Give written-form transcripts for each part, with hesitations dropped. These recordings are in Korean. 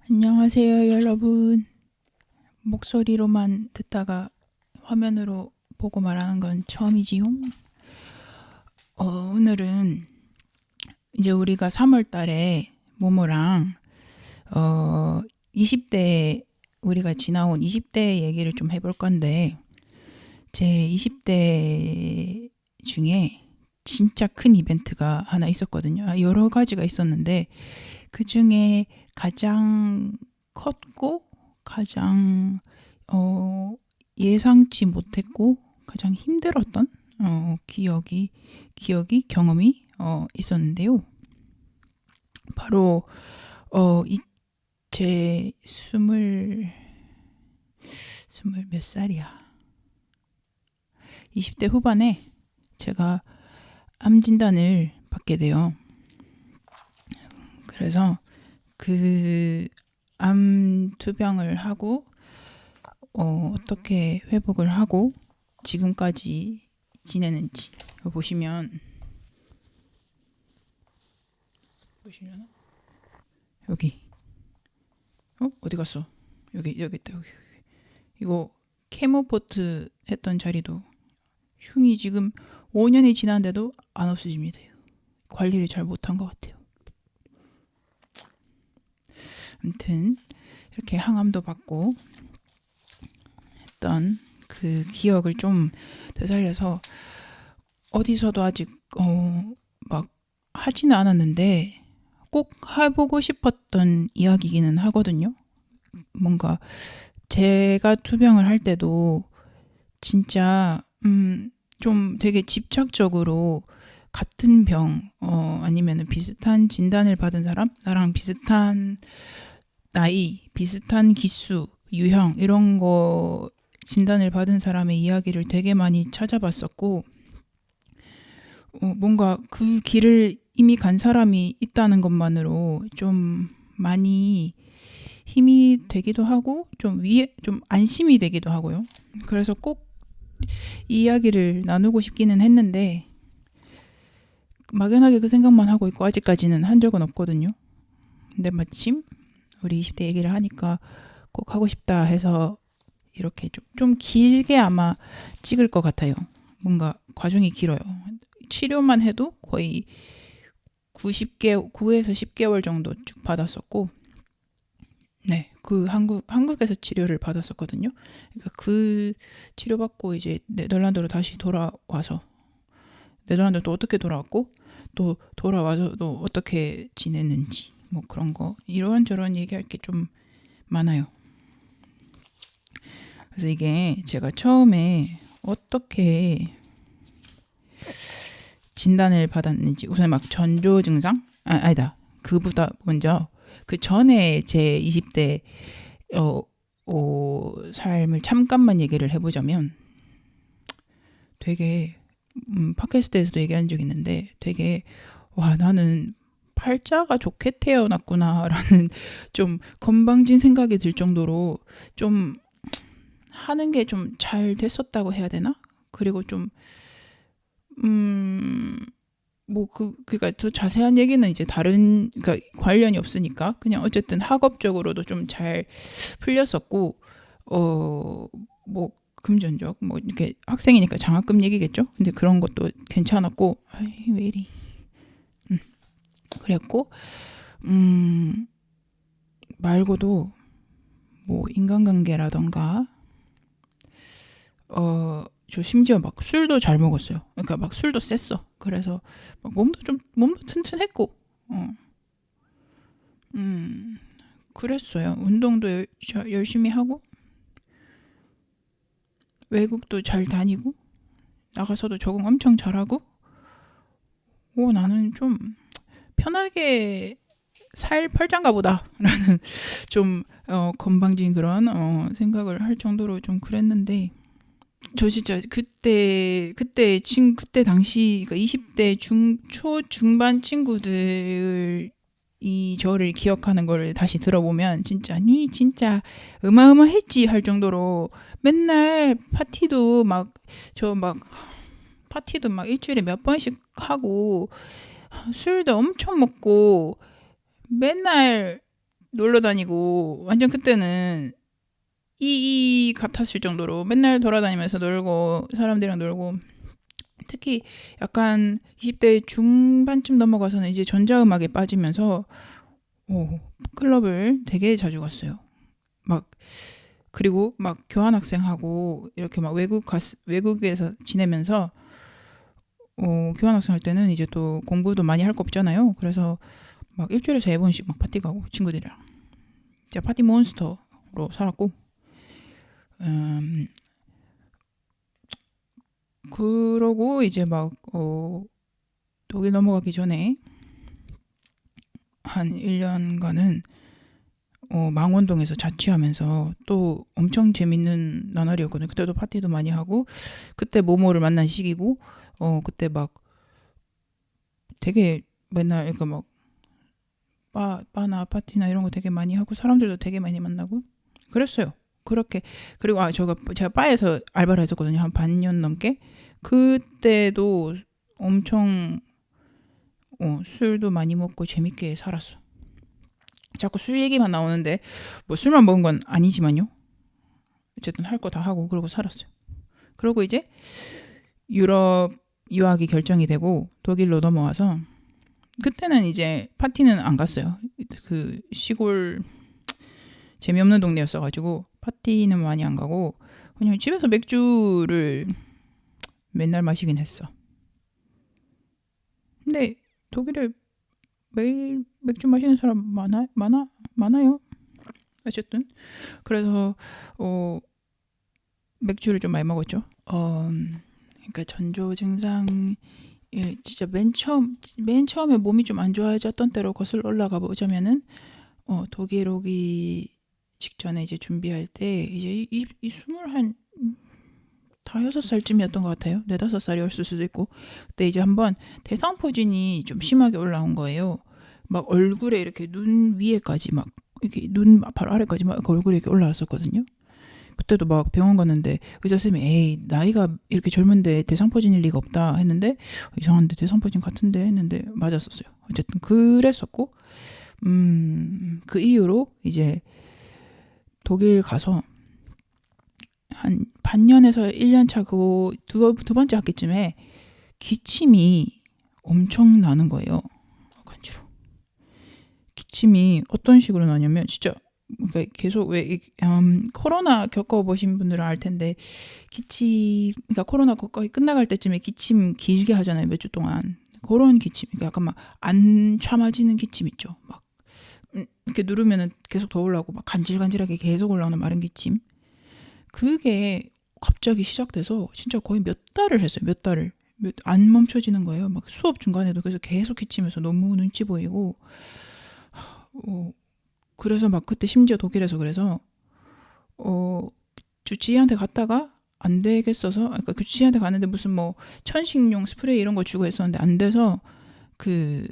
안녕하세요, 여러분. 목소리로만 듣다가 화면으로 보고 말하는 건 처음이지요. 오늘은 이제 우리가 3월 달에 모모랑 20대 우리가 지나온 20대 얘기를 좀 해볼 건데 제 20대 중에 진짜 큰 이벤트가 하나 있었거든요. 여러 가지가 있었는데 그 중에 가장 컸고 가장 예상치 못했고 가장 힘들었던 경험이 있었는데요. 바로 제 스물 몇 살이야? 20대 후반에 제가 암 진단을 받게 돼요. 그래서 그 암 투병을 하고 어떻게 회복을 하고 지금까지 지내는지 보시면 보시려나? 여기 어디 갔어? 여기 있다. 여기. 이거 케모포트 했던 자리도 흉이 지금 5년이 지났는데도 안 없어집니다. 관리를 잘 못한 것 같아요. 아무튼 이렇게 항암도 받고 했던 그 기억을 좀 되살려서 어디서도 아직 막 하지는 않았는데 꼭 해보고 싶었던 이야기기는 하거든요. 뭔가 제가 투병을 할 때도 진짜 좀 되게 집착적으로 같은 병 아니면 비슷한 진단을 받은 사람, 나랑 비슷한 나이, 비슷한 기수, 유형 이런 거 진단을 받은 사람의 이야기를 되게 많이 찾아봤었고 뭔가 그 길을 이미 간 사람이 있다는 것만으로 좀 많이 힘이 되기도 하고 좀 안심이 되기도 하고요. 그래서 꼭 이 이야기를 나누고 싶기는 했는데 막연하게 그 생각만 하고 있고 아직까지는 한 적은 없거든요. 근데 마침 우리 20대 얘기를 하니까 꼭 하고 싶다 해서 이렇게 좀 길게 아마 찍을 것 같아요. 뭔가 과정이 길어요. 치료만 해도 거의 9에서 10개월 정도 쭉 받았었고, 네, 그 한국에서 치료를 받았었거든요. 그러니까 그 치료받고 이제 네덜란드로 다시 돌아와서 네덜란드 또 어떻게 돌아왔고 또 돌아와서 또 어떻게 지냈는지 뭐 그런 거 이런저런 얘기할 게 좀 많아요. 그래서 이게 제가 처음에 어떻게 진단을 받았는지 우선 막 전조 증상 아니다 그보다 먼저 그 전에 제 20대 삶을 잠깐만 얘기를 해보자면 되게 팟캐스트에서도 얘기한 적 있는데 되게 와 나는 팔자가 좋게 태어났구나라는 좀 건방진 생각이 들 정도로 좀 하는 게 좀 잘 됐었다고 해야 되나? 그리고 좀 그러니까 더 자세한 얘기는 이제 그러니까 관련이 없으니까 그냥 어쨌든 학업적으로도 좀 잘 풀렸었고 뭐 금전적 뭐 이렇게 학생이니까 장학금 얘기겠죠. 근데 그런 것도 괜찮았고 왜 이리 그랬고 말고도 뭐 인간관계라던가 저 심지어 막 술도 잘 먹었어요. 그러니까 막 술도 셌어. 그래서 막 몸도 튼튼했고 그랬어요. 운동도 열심히 하고 외국도 잘 다니고 나가서도 적응 엄청 잘하고 나는 좀 편하게 살 팔장가 보다라는 좀 건방진 그런 생각을 할 정도로 좀 그랬는데 저 진짜 그때 당시 그러니까 20대 중반 친구들 이 저를 기억하는 거를 다시 들어보면 진짜 어마어마했지 할 정도로 맨날 파티도 막 일주일에 몇 번씩 하고 술도 엄청 먹고 맨날 놀러 다니고 완전 그때는 이 같았을 정도로 맨날 돌아다니면서 놀고 사람들이랑 놀고 특히 약간 20대 중반쯤 넘어가서는 이제 전자음악에 빠지면서 클럽을 되게 자주 갔어요. 막 그리고 막 교환학생하고 이렇게 막 외국에서 지내면서 교환학생 할 때는 이제 또 공부도 많이 할 거 없잖아요. 그래서 막 일주일에 3번씩 막 파티 가고 친구들이랑 진짜 파티 몬스터로 살았고 그러고 이제 막 독일 넘어가기 전에 한 1년간은 망원동에서 자취하면서 또 엄청 재밌는 나날이었거든요. 그때도 파티도 많이 하고 그때 모모를 만난 시기고 그때 막 되게 맨날 그러니까 막 바나 파티나 이런 거 되게 많이 하고 사람들도 되게 많이 만나고 그랬어요. 그렇게 그리고 제가 바에서 알바를 했었거든요. 한 반년 넘게. 그때도 엄청 술도 많이 먹고 재밌게 살았어. 자꾸 술 얘기만 나오는데 뭐 술만 먹은 건 아니지만요. 어쨌든 할 거 다 하고 그러고 살았어요. 그리고 이제 유럽 유학이 결정이 되고 독일로 넘어와서 그때는 이제 파티는 안 갔어요. 그 시골 재미없는 동네였어가지고 파티는 많이 안 가고 그냥 집에서 맥주를 맨날 마시긴 했어. 근데 독일에 매일 맥주 마시는 사람 많아요. 어쨌든 그래서 맥주를 좀 많이 먹었죠. 그러니까 전조 증상 진짜 맨 처음에 몸이 좀 안 좋아졌던 때로 거슬러 올라가 보자면은 독일 오기 직전에 이제 준비할 때 이제 이 스물 한 5살쯤이었던 것 같아요. 4-5살이었을 수도 있고 그때 이제 한번 대상포진이 좀 심하게 올라온 거예요. 막 얼굴에 이렇게 눈 위에까지 막 이렇게 눈 바로 아래까지 막 얼굴에 이렇게 올라왔었거든요. 그때도 막 병원 갔는데 의사 선생님이 에이 나이가 이렇게 젊은데 대상포진일 리가 없다 했는데 이상한데 대상포진 같은데 했는데 맞았었어요. 어쨌든 그랬었고 그 이후로 이제 독일 가서 한 반년에서 1년 차 그 두 번째 학기쯤에 기침이 엄청 나는 거예요. 간지러. 기침이 어떤 식으로 나냐면 진짜 그러니까 계속 왜 코로나 겪어보신 분들은 알 텐데 그러니까 코로나 거의 끝나갈 때쯤에 기침 길게 하잖아요. 몇 주 동안. 그런 기침, 그러니까 약간 막 안 참아지는 기침 있죠. 막 이렇게 누르면은 계속 더 올라오고 막 간질간질하게 계속 올라오는 마른 기침. 그게 갑자기 시작돼서 진짜 거의 몇 달을 했어요. 몇 달을. 안 멈춰지는 거예요. 막 수업 중간에도 그래서 계속 기침해서 너무 눈치 보이고 그래서 막 그때 심지어 독일에서 그래서 주치의한테 갔다가 안 되겠어서 그러니까 그 주치의한테 갔는데 무슨 뭐 천식용 스프레이 이런 거 주고 했었는데 안 돼서 그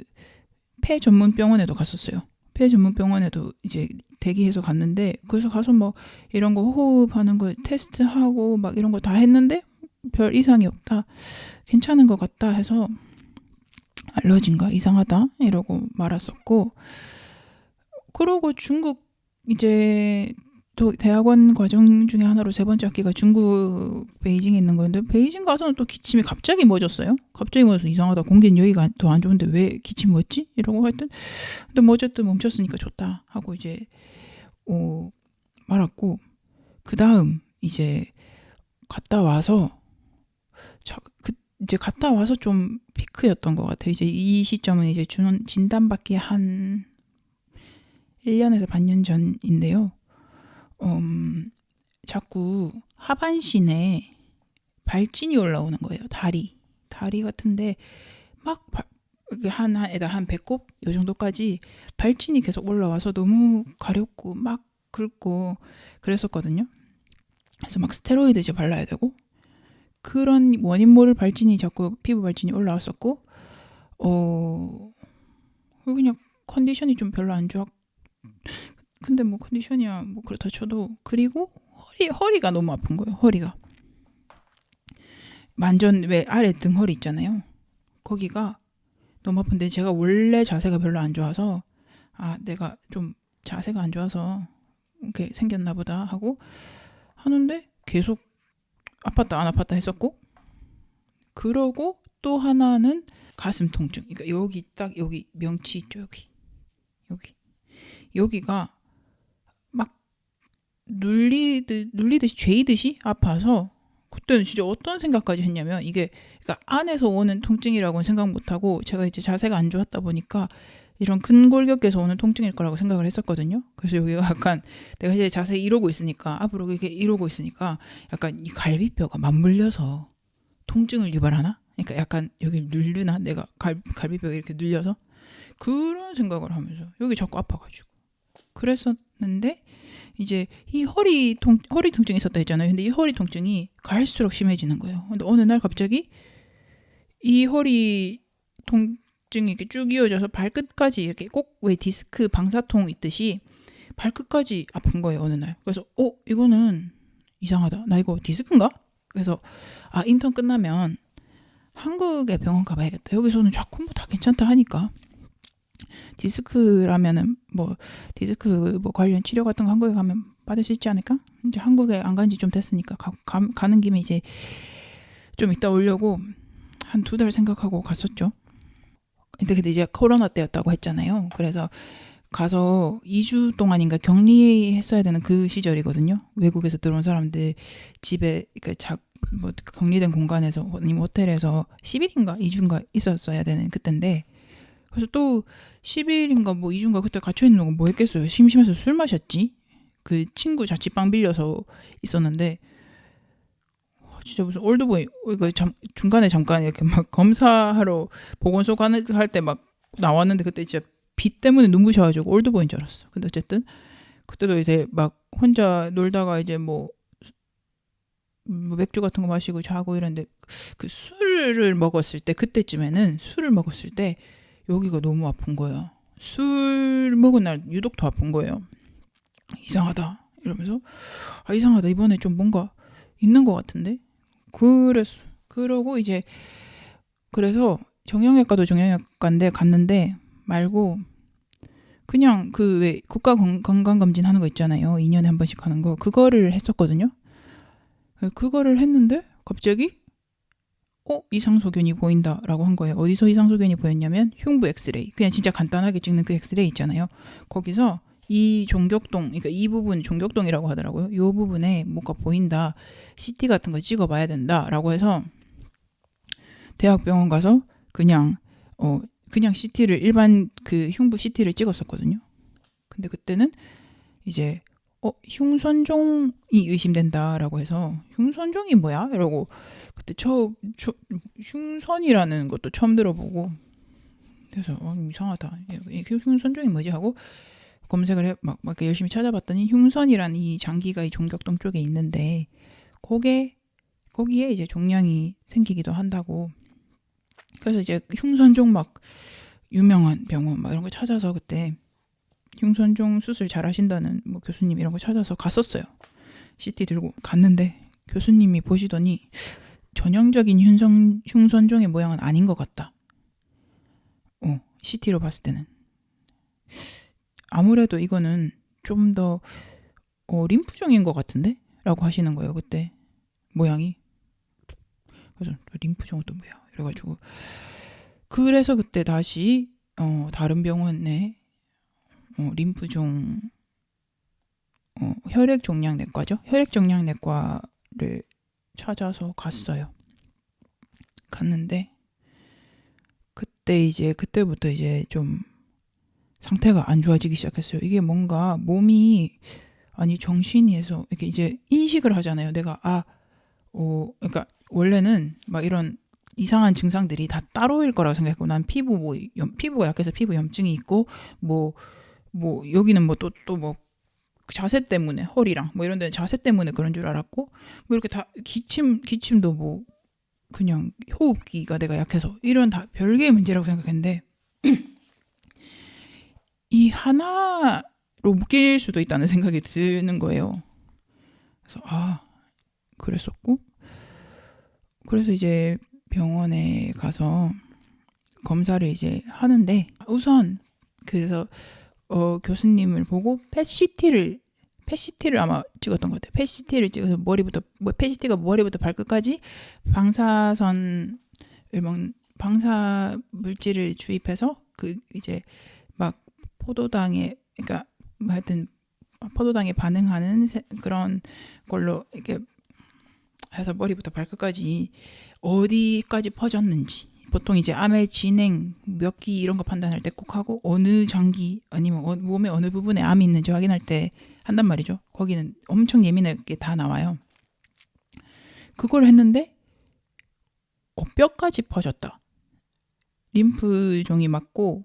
폐 전문 병원에도 갔었어요. 폐 전문 병원에도 이제 대기해서 갔는데 그래서 가서 뭐 이런 거 호흡하는 거 테스트하고 막 이런 거 다 했는데 별 이상이 없다. 괜찮은 것 같다 해서 알러지인가 이상하다 이러고 말았었고 그러고 중국 이제 대학원 과정 중에 하나로 3번째 학기가 중국 베이징에 있는 거였는데 베이징 가서는 또 기침이 갑자기 멎었어요. 갑자기 멎어서 이상하다. 공기는 여기가 더 안 좋은데 왜 기침이 멎지? 이러고 하여튼 근데 뭐 어쨌든 멈췄으니까 좋다 하고 이제 말았고 그 다음 이제 갔다 와서 이제 갔다 와서 좀 피크였던 것 같아요. 이제 이 시점은 이제 진단받기 한 1년에서 반년 전인데요. 자꾸 하반신에 발진이 올라오는 거예요. 다리 같은데 막 한 배꼽 요 정도까지 발진이 계속 올라와서 너무 가렵고 막 긁고 그랬었거든요. 그래서 막 스테로이드 이제 발라야 되고 그런 원인 모를 발진이 자꾸 피부 발진이 올라왔었고 그냥 컨디션이 좀 별로 안 좋았. 근데 뭐 컨디션이야 뭐 그렇다 쳐도 그리고 허리가 너무 아픈 거예요. 허리가 완전 왜 아래 등허리 있잖아요. 거기가 너무 아픈데 제가 원래 자세가 별로 안 좋아서 내가 좀 자세가 안 좋아서 이렇게 생겼나 보다 하고 하는데 계속 아팠다 안 아팠다 했었고, 그러고 또 하나는 가슴 통증. 그러니까 여기 딱 여기 명치 있죠, 여기가 막 눌리듯이 죄이듯이 아파서 그때는 진짜 어떤 생각까지 했냐면, 이게 그러니까 안에서 오는 통증이라고는 생각 못하고 제가 이제 자세가 안 좋았다 보니까 이런 근골격에서 오는 통증일 거라고 생각을 했었거든요. 그래서 여기가 약간 내가 이제 자세히 이러고 있으니까, 앞으로 이렇게 이러고 있으니까 약간 이 갈비뼈가 맞물려서 통증을 유발하나? 그러니까 약간 여기 눌르나? 내가 갈비뼈가 이렇게 눌려서 그런 생각을 하면서 여기 자꾸 아파가지고 그랬었는데, 이제 이 허리 통증이 있었다 했잖아요. 근데 이 허리 통증이 갈수록 심해지는 거예요. 근데 어느 날 갑자기 이 허리 통증이 이렇게 쭉 이어져서 발끝까지 이렇게 꼭 왜 디스크 방사통 있듯이 발끝까지 아픈 거예요, 어느 날. 그래서 이거는 이상하다. 나 이거 디스크인가? 그래서 인턴 끝나면 한국의 병원 가봐야겠다. 여기서는 자꾸 뭐 다 괜찮다 하니까. 디스크라면은 뭐 디스크 뭐 관련 치료 같은 거 한국에 가면 받을 수 있지 않을까? 이제 한국에 안 간 지 좀 됐으니까 가는 김에 이제 좀 이따 오려고 한 2달 생각하고 갔었죠. 근데 이제 코로나 때였다고 했잖아요. 그래서 가서 2주 동안인가 격리했어야 되는 그 시절이거든요. 외국에서 들어온 사람들 집에 그러니까 뭐 격리된 공간에서 아니면 호텔에서 10일인가 2주인가 있었어야 되는 그때인데, 그래서 또 10일인가 뭐 2주인가 그때 갇혀있는 거 뭐 했겠어요. 심심해서 술 마셨지. 그 친구 자취방 빌려서 있었는데 진짜 무슨 올드보이 이거 중간에 잠깐 이렇게 막 검사하러 보건소 할 때 막 나왔는데, 그때 진짜 비 때문에 눈부셔가지고 올드보이인 줄 알았어. 근데 어쨌든 그때도 이제 막 혼자 놀다가 이제 뭐 맥주 같은 거 마시고 자고 이랬는데, 그 술을 먹었을 때 여기가 너무 아픈 거예요. 술 먹은 날 유독 더 아픈 거예요. 이상하다 이러면서 이상하다, 이번에 좀 뭔가 있는 것 같은데. 그러고 이제 그래서 정형외과도 정형외과인데 갔는데 말고 그냥 그 왜 국가 건강검진 하는 거 있잖아요. 2년에 한 번씩 하는 거, 그거를 했었거든요. 그거를 했는데 갑자기 이상소견이 보인다라고 한 거예요. 어디서 이상소견이 보였냐면 흉부 엑스레이, 그냥 진짜 간단하게 찍는 그 엑스레이 있잖아요. 거기서 이 종격동, 그러니까 이 부분 종격동이라고 하더라고요. 이 부분에 뭐가 보인다, CT 같은 거 찍어봐야 된다라고 해서 대학병원 가서 그냥 CT를 일반 그 흉부 CT를 찍었었거든요. 근데 그때는 이제 흉선종이 의심된다라고 해서 흉선종이 뭐야? 이러고 그때 흉선이라는 것도 처음 들어보고, 그래서 이상하다. 흉선종이 뭐지 하고 검색을 막 이렇게 열심히 찾아봤더니 흉선이라는 이 장기가 이 종격동 쪽에 있는데 거기에 이제 종양이 생기기도 한다고. 그래서 이제 흉선종 막 유명한 병원 막 이런 거 찾아서 그때 흉선종 수술 잘 하신다는 뭐 교수님 이런 거 찾아서 갔었어요. CT 들고 갔는데 교수님이 보시더니 전형적인 흉선종의 모양은 아닌 것 같다. CT로 봤을 때는 아무래도 이거는 좀 더 림프종인 것 같은데? 라고 하시는 거예요. 그때 모양이. 그래서 림프종은 또 뭐야? 이래가지고 그래서 그때 다시 다른 병원에 림프종 혈액종양내과죠. 혈액종양내과를 찾아서 갔어요. 갔는데 그때부터 이제 좀 상태가 안 좋아지기 시작했어요. 이게 뭔가 몸이 정신이에서 이렇게 이제 인식을 하잖아요. 내가 그러니까 원래는 막 이런 이상한 증상들이 다 따로일 거라고 생각했고, 난 피부가 약해서 피부 염증이 있고 뭐 여기는 뭐 또 뭐 자세 때문에 허리랑 뭐 이런 데는 자세 때문에 그런 줄 알았고, 뭐 이렇게 다 기침도 뭐 그냥 호흡기가 내가 약해서 이런 다 별개의 문제라고 생각했는데 이 하나로 묶일 수도 있다는 생각이 드는 거예요. 그래서 그랬었고, 그래서 이제 병원에 가서 검사를 이제 하는데 우선 그래서 교수님을 보고 펫시티를 아마 찍었던 것 같아요. 펫시티를 찍어서 펫시티가 머리부터 발끝까지 방사 물질을 주입해서 그 이제 막 그러니까 하여튼 포도당에 반응하는 그런 걸로 이렇게 해서 머리부터 발끝까지 어디까지 퍼졌는지, 보통 이제 암의 진행, 몇 기 이런 거 판단할 때 꼭 하고, 어느 장기 아니면 몸의 어느 부분에 암이 있는지 확인할 때 한단 말이죠. 거기는 엄청 예민하게 다 나와요. 그걸 했는데 뼈까지 퍼졌다. 림프종이 맞고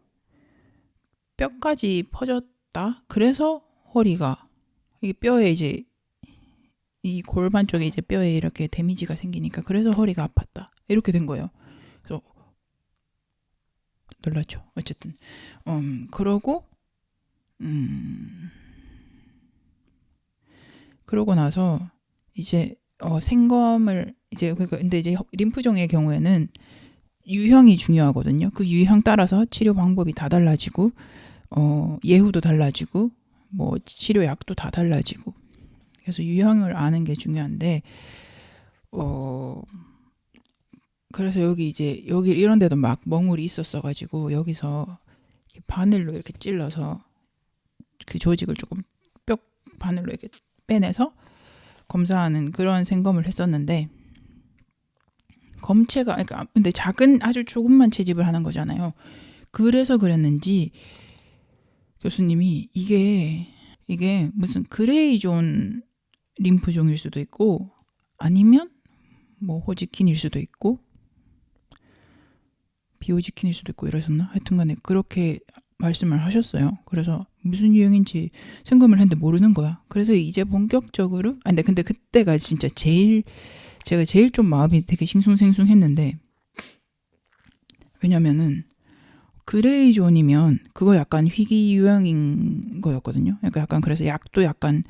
뼈까지 퍼졌다. 그래서 허리가, 이게 뼈에 이제 이 골반 쪽에 이제 뼈에 이렇게 데미지가 생기니까 그래서 허리가 아팠다. 이렇게 된 거예요. 그래서 놀랐죠. 어쨌든 그러고 나서 이제 생검을 이제 근데 이제 림프종의 경우에는 유형이 중요하거든요. 그 유형 따라서 치료 방법이 다 달라지고 예후도 달라지고 뭐 치료약도 다 달라지고, 그래서 유형을 아는 게 중요한데 그래서 여기 이런 데도 막 멍울이 있었어가지고 여기서 이렇게 바늘로 이렇게 찔러서 그 조직을 조금 뼈 바늘로 이렇게 빼내서 검사하는 그런 생검을 했었는데, 그러니까 근데 아주 조금만 채집을 하는 거잖아요. 그래서 그랬는지 교수님이 이게 무슨 그레이존 림프종일 수도 있고 아니면 뭐 호지킨일 수도 있고 비호지킨일 수도 있고 이러셨나? 하여튼간에 그렇게 말씀을 하셨어요. 그래서 무슨 유형인지 생검을 했는데 모르는 거야. 그래서 이제 본격적으로 근데 그때가 진짜 제가 제일 좀 마음이 되게 싱숭생숭했는데, 왜냐면은 그레이존이면 그거 약간 희귀 유형인 거였거든요. 그러니까 약간 그래서 약도 약간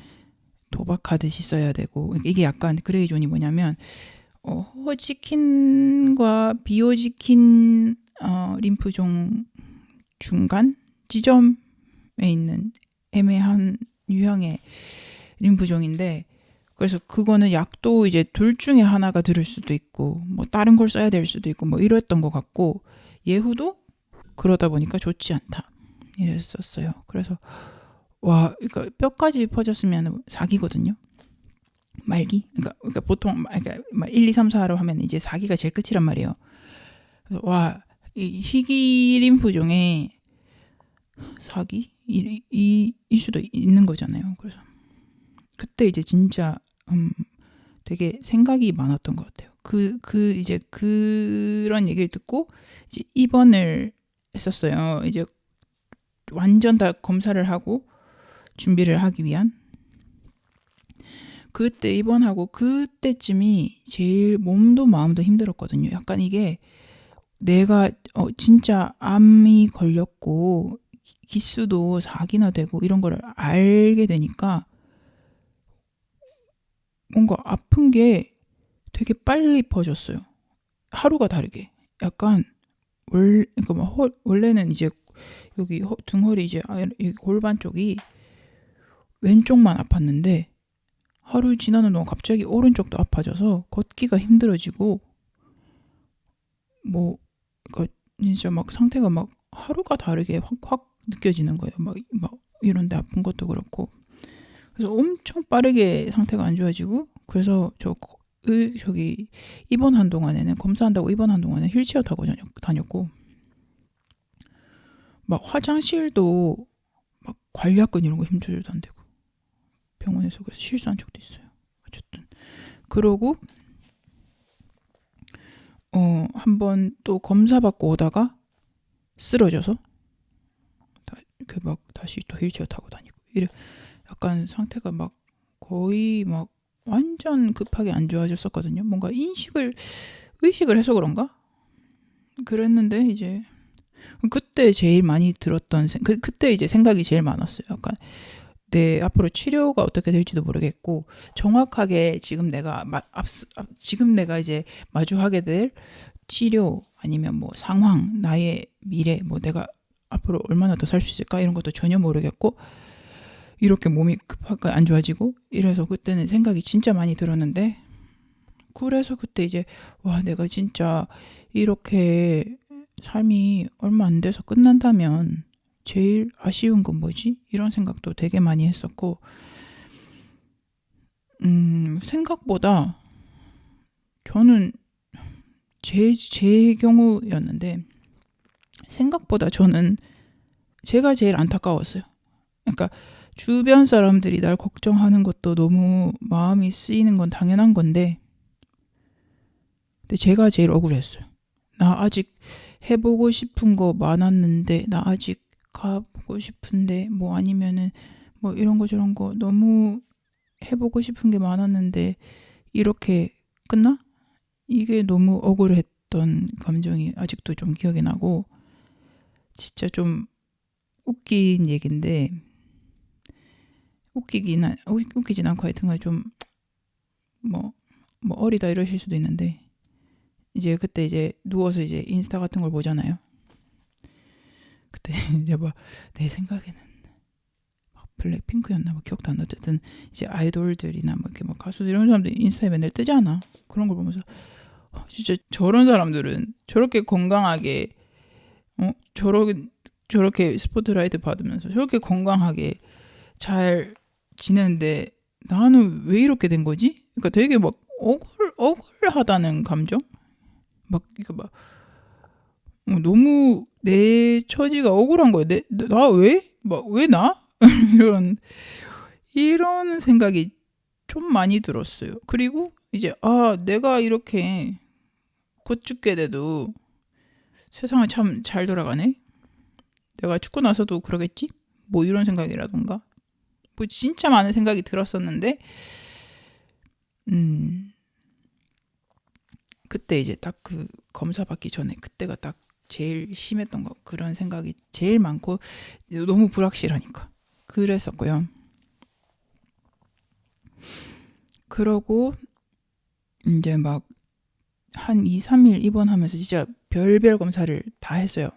도박하듯이 써야 되고, 이게 약간 그레이존이 뭐냐면 호지킨과 비호지킨 림프종 중간 지점에 있는 애매한 유형의 림프종인데, 그래서 그거는 약도 이제 둘 중에 하나가 들을 수도 있고 뭐 다른 걸 써야 될 수도 있고 뭐 이랬던 것 같고, 예후도 그러다 보니까 좋지 않다 이랬었어요. 그래서 그러니까 뼈까지 퍼졌으면 사기거든요. 말기. 그러니까 보통 1, 2, 3, 4로 하면 이제 사기가 제일 끝이란 말이에요. 그래서 이 희귀 림프종에 사기 일 수도 있는 거잖아요. 그래서 그때 이제 진짜 되게 생각이 많았던 것 같아요. 이제 그런 얘기를 듣고 이제 입원을 했었어요. 이제 완전 다 검사를 하고 준비를 하기 위한. 그때 입원하고 그때쯤이 제일 몸도 마음도 힘들었거든요. 약간 이게 내가 진짜 암이 걸렸고 기수도 4기나 되고 이런 거를 알게 되니까 뭔가 아픈 게 되게 빨리 퍼졌어요. 하루가 다르게. 약간 원래는 이제 여기 등허리 이제 골반 쪽이 왼쪽만 아팠는데 하루 지나는 동안 갑자기 오른쪽도 아파져서 걷기가 힘들어지고 뭐 그러니까 진짜 막 상태가 막 하루가 다르게 확 느껴지는 거예요. 막 이런데 아픈 것도 그렇고. 그래서 엄청 빠르게 상태가 안 좋아지고, 그래서 저기 입원한 동안에는 검사한다고 입원한 동안에 휠체어 타고 다녔고, 막 화장실도 막 관리학근 이런 거 힘들도 안 되고 병원에서 그래서 실수한 적도 있어요. 어쨌든 그러고 한번 또 검사 받고 오다가 쓰러져서 다시 또 휠체어 타고 다니고 약간 상태가 막 거의 막 완전 급하게 안 좋아졌었거든요. 뭔가 의식을 해서 그런가? 그랬는데 이제 그때 제일 많이 들었던 그때 이제 생각이 제일 많았어요. 약간 내 앞으로 치료가 어떻게 될지도 모르겠고, 정확하게 지금 내가 이제 마주하게 될 치료 아니면 뭐 상황, 나의 미래, 뭐 내가 앞으로 얼마나 더 살 수 있을까 이런 것도 전혀 모르겠고, 이렇게 몸이 급하게 안 좋아지고 이래서 그때는 생각이 진짜 많이 들었는데, 그래서 그때 이제 와, 내가 진짜 이렇게 삶이 얼마 안 돼서 끝난다면 제일 아쉬운 건 뭐지? 이런 생각도 되게 많이 했었고, 생각보다 저는 제 경우였는데, 생각보다 저는 제가 제일 안타까웠어요. 그러니까 주변 사람들이 날 걱정하는 것도 너무 마음이 쓰이는 건 당연한 건데, 근데 제가 제일 억울했어요. 나 아직 해보고 싶은 거 많았는데, 나 아직 가보고 싶은데, 뭐 아니면은 뭐 이런 거 저런 거 너무 해보고 싶은 게 많았는데 이렇게 끝나? 이게 너무 억울했던 감정이 아직도 좀 기억이 나고, 진짜 좀 웃긴 얘기인데, 웃기진 않고 하여튼 좀 어리다 이러실 수도 있는데, 이제 그때 이제 누워서 이제 인스타 같은 걸 보잖아요. 그때 이제 막 내 생각에는 막 블랙핑크였나 뭐 기억도 안 나. 어쨌든 이제 아이돌들이나 뭐 이렇게 막 가수들 이런 사람들 인스타에 맨날 뜨지 않아? 그런 걸 보면서 진짜 저런 사람들은 저렇게 건강하게 저렇게 스포트라이트 받으면서 저렇게 건강하게 잘 지내는데 나는 왜 이렇게 된 거지? 그러니까 되게 막 억울하다는 감정? 막 이거 막 너무 내 처지가 억울한 거야. 나 왜? 막 왜 나? 이런 생각이 좀 많이 들었어요. 그리고 이제 내가 이렇게 곧 죽게 돼도 세상은 참 잘 돌아가네. 내가 죽고 나서도 그러겠지? 뭐 이런 생각이라던가. 뭐 진짜 많은 생각이 들었었는데, 그때 이제 딱 그 검사 받기 전에 그때가 딱 제일 심했던 거, 그런 생각이 제일 많고 너무 불확실하니까 그랬었고요. 그러고 이제 막 한 2, 3일 입원하면서 진짜 별별 검사를 다 했어요.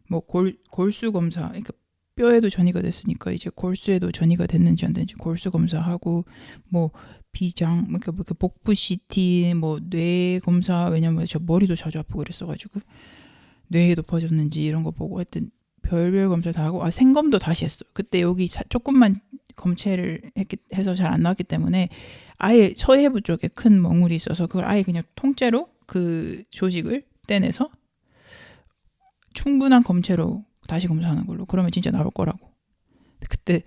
뭐 골수 검사, 그러니까 뼈에도 전이가 됐으니까 이제 골수에도 전이가 됐는지 안 됐는지 골수 검사하고, 뭐 비장, 그러니까 뭐 복부 CT, 뭐 뇌 검사, 왜냐면 저 머리도 자주 아프고 그랬어가지고 뇌에 높아졌는지 이런 거 보고 하여튼 별별 검사 다 하고, 생검도 다시 했어. 그때 여기 조금만 검체를 해서 잘 안 나왔기 때문에 아예 서해부 쪽에 큰 멍울이 있어서 그걸 아예 그냥 통째로 그 조직을 떼내서 충분한 검체로 다시 검사하는 걸로, 그러면 진짜 나올 거라고. 그때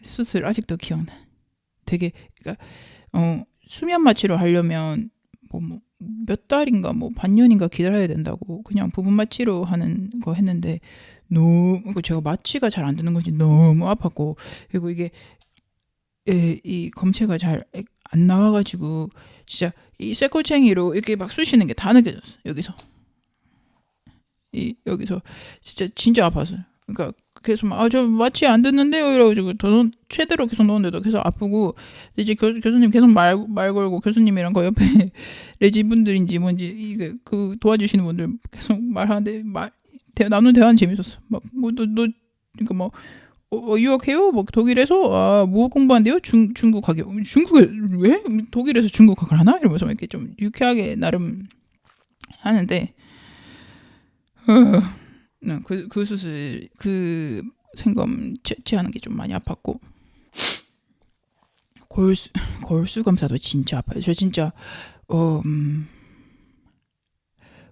수술 아직도 기억나. 되게, 그러니까 수면 마취를 하려면 몇 달인가 뭐 반년인가 기다려야 된다고 그냥 부분 마취로 하는 거 했는데, 너무 제가 마취가 잘 안 되는 건지 너무 아팠고, 그리고 이게 이 검체가 잘 안 나와가지고 진짜 이 쇠꼬챙이로 이렇게 막 쑤시는 게 다 느껴졌어. 여기서 진짜 아팠어요. 그러니까 계속 저 마취 안 됐는데요 이래가지고 더 최대로 계속 넣었는데도 계속 아프고, 이제 교수님 계속 말 걸고, 교수님이랑 그 옆에 레지 분들인지 뭔지 이게 그 도와주시는 분들 계속 말하는데 나눈 대화는 재밌었어. 막 뭐 너 그러니까 뭐 유학해요? 뭐 독일에서 뭐 공부한대요? 중국 가게. 중국에 왜? 독일에서 중국 학을 하나? 이러면서 이렇게 좀 유쾌하게 나름 하는데, 그 수술 그 생검 채취하는 게 좀 많이 아팠고, 골수 검사도 진짜 아파요. 저 진짜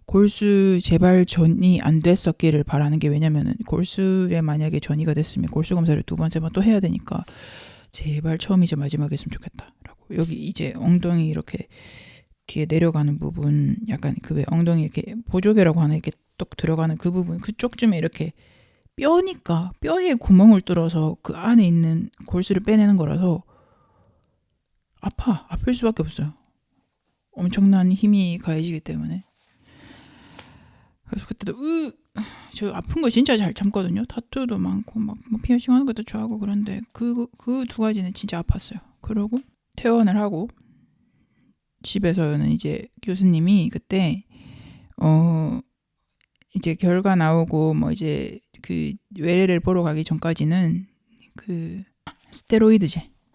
골수 제발 전이 안 됐었기를 바라는 게, 왜냐면은 골수에 만약에 전이가 됐으면 골수 검사를 2번, 3번 또 해야 되니까 제발 처음이자 마지막이었으면 좋겠다라고. 여기 이제 엉덩이 이렇게 뒤에 내려가는 부분, 약간 그 왜 엉덩이 이렇게 보조개라고 하나 이렇게 똑 들어가는 그 부분, 그쪽쯤에 이렇게 뼈니까 뼈에 구멍을 뚫어서 그 안에 있는 골수를 빼내는 거라서 아플 수밖에 없어요. 엄청난 힘이 가해지기 때문에. 그래서 그때도 저 아픈 거 진짜 잘 참거든요. 타투도 많고 막 피어싱 하는 것도 좋아하고, 그런데 그 두 가지는 진짜 아팠어요. 그러고 퇴원을 하고 집에서는 이제 교수님이 그때 이제 결과 나오고 뭐 이제 그 외래를 보러 가기 전까지는 그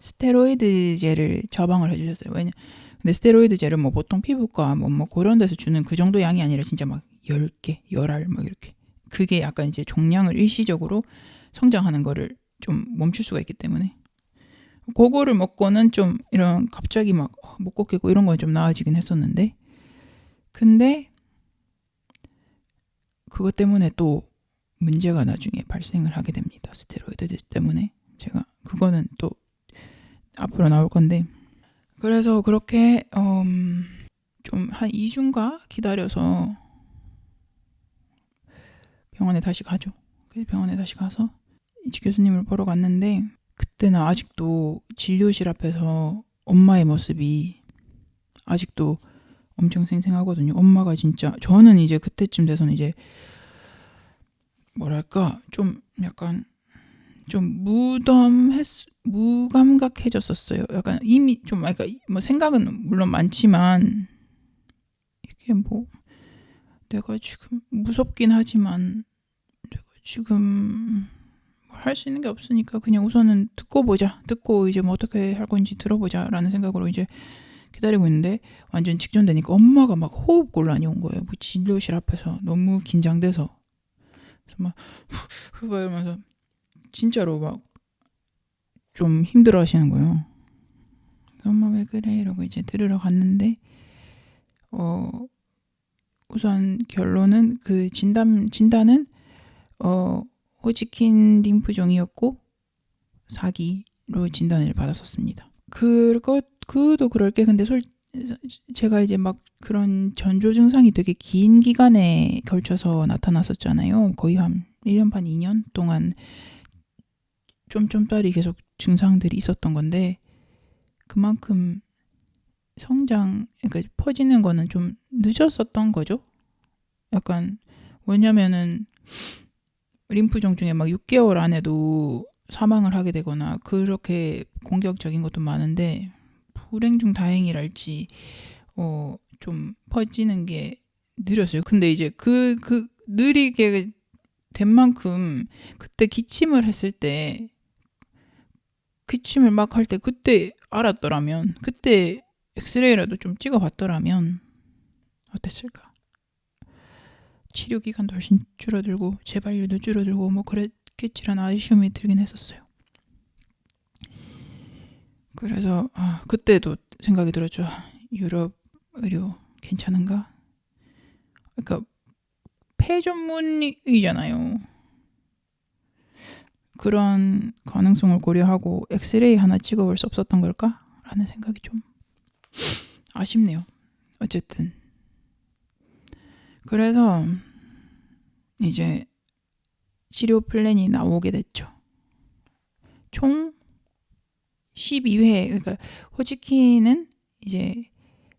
스테로이드제를 처방을 해주셨어요. 근데 스테로이드제를 뭐 보통 피부과 뭐 그런 데서 주는 그 정도 양이 아니라 진짜 막 10개, 10알 막 이렇게. 그게 약간 이제 종양을 일시적으로 성장하는 거를 좀 멈출 수가 있기 때문에 그거를 먹고는 좀 이런 갑자기 막 못 걷겠고 이런 건 좀 나아지긴 했었는데, 근데 그것 때문에 또 문제가 나중에 발생을 하게 됩니다. 스테로이드 때문에. 제가 그거는 또 앞으로 나올 건데, 그래서 그렇게 좀 한 2주인가 기다려서 병원에 다시 가죠. 그래서 병원에 다시 가서 이지 교수님을 보러 갔는데, 그때는 아직도 진료실 앞에서 엄마의 모습이 아직도 엄청 생생하거든요. 엄마가 진짜, 저는 이제 그때쯤 돼서는 이제 뭐랄까 좀 약간 좀 무감각해졌었어요. 약간 이미 좀 그러니까 뭐 생각은 물론 많지만 이게 뭐 내가 지금 무섭긴 하지만 내가 지금 할 수 있는 게 없으니까 그냥 우선은 듣고 보자. 듣고 이제 뭐 어떻게 할 건지 들어보자라는 생각으로 이제 기다리고 있는데, 완전 직전되니까 엄마가 막 호흡곤란이 온 거예요. 뭐 진료실 앞에서 너무 긴장돼서. 그래서 막 이러면서 진짜로 막 좀 힘들어 하시는 거예요. 엄마 왜 그래? 이러고 이제 들으러 갔는데, 우선 결론은 그 진단은 호지킨 림프종이었고 사기로 진단을 받았었습니다. 그도 그럴 게, 근데 제가 이제 막 그런 전조 증상이 되게 긴 기간에 걸쳐서 나타났었잖아요. 거의 한 1년 반, 2년 동안 쫌쫌따리 계속 증상들이 있었던 건데, 그만큼 그러니까 퍼지는 거는 좀 늦었었던 거죠. 약간, 왜냐면은 림프종 중에 막 6개월 안에도 사망을 하게 되거나 그렇게 공격적인 것도 많은데, 불행 중 다행이랄지 좀 퍼지는 게 느렸어요. 근데 이제 그 느리게 된 만큼 그때 기침을 막 할 때 그때 알았더라면, 그때 엑스레이라도 좀 찍어봤더라면 어땠을까? 치료 기간도 훨씬 줄어들고 재발률도 줄어들고 뭐 그랬겠지라는 아쉬움이 들긴 했었어요. 그래서 그때도 생각이 들었죠. 유럽 의료 괜찮은가? 그러니까 폐 전문의잖아요. 그런 가능성을 고려하고 엑스레이 하나 찍어볼 수 없었던 걸까? 라는 생각이 좀 아쉽네요. 어쨌든 그래서 이제 치료 플랜이 나오게 됐죠. 총 12회, 그러니까 호지킨은 이제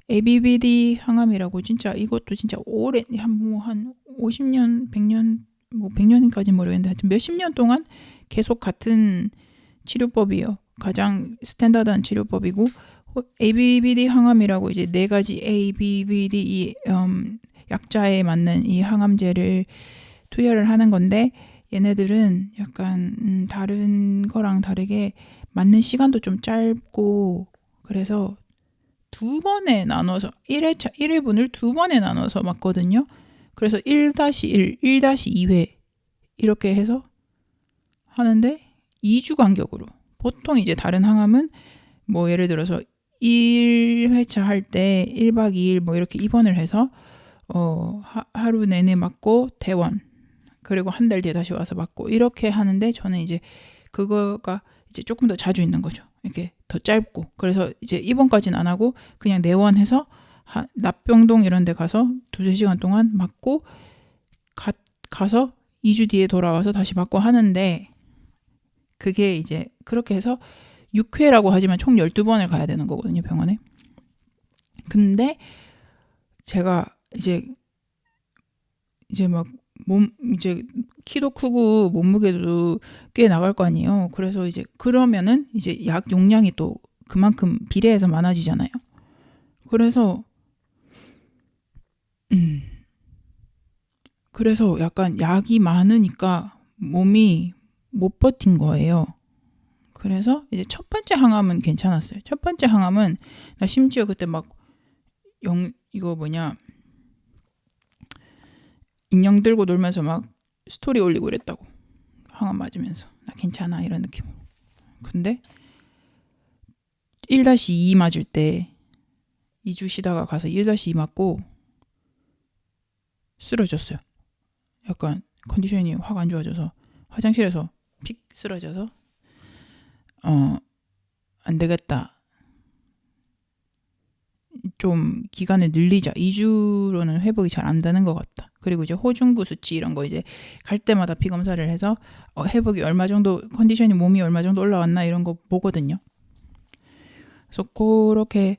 ABBD 항암이라고, 진짜 이것도 진짜 오래 한 50년, 100년, 뭐 100년까지 모르겠는데 하여튼 몇십 년 동안 계속 같은 치료법이에요. 가장 스탠다드한 치료법이고, ABBD 항암이라고 이제 네 가지 ABBD 이 약자에 맞는 이 항암제를 투여를 하는 건데, 얘네들은 약간 다른 거랑 다르게 맞는 시간도 좀 짧고, 그래서 두 번에 나눠서 1회분을 두 번에 나눠서 맞거든요. 그래서 1-1, 1-2회 이렇게 해서 하는데 2주 간격으로. 보통 이제 다른 항암은 뭐 예를 들어서 1회차 할 때 1박 2일 뭐 이렇게 입원을 해서 하루 내내 맞고 퇴원, 그리고 한 달 뒤에 다시 와서 맞고 이렇게 하는데, 저는 이제 그거가 이제 조금 더 자주 있는 거죠. 이렇게 더 짧고. 그래서 이제 입원까지는 안 하고 그냥 내원해서 납병동 이런 데 가서 2-3시간 동안 맞고 가서 2주 뒤에 돌아와서 다시 맞고 하는데, 그게 이제 그렇게 해서 6회라고 하지만 총 12번을 가야 되는 거거든요, 병원에. 근데 제가 이제 막 이제 키도 크고 몸무게도 꽤 나갈 거 아니에요. 그래서 이제 그러면은 이제 약 용량이 또 그만큼 비례해서 많아지잖아요. 그래서 그래서 약간 약이 많으니까 몸이 못 버틴 거예요. 그래서 이제 첫 번째 항암은 괜찮았어요. 첫 번째 항암은 나 심지어 그때 막 이거 뭐냐 인형 들고 놀면서 막 스토리 올리고 이랬다고. 항암 맞으면서 나 괜찮아 이런 느낌. 근데 1-2 맞을 때 2주 쉬다가 가서 1-2 맞고 쓰러졌어요. 약간 컨디션이 확 안 좋아져서 화장실에서 픽 쓰러져서 안 되겠다. 좀 기간을 늘리자. 2주로는 회복이 잘 안 되는 것 같다. 그리고 이제 호중구 수치 이런 거 이제 갈 때마다 피 검사를 해서 회복이 얼마 정도 컨디션이 몸이 얼마 정도 올라왔나 이런 거 보거든요. 그래서 그렇게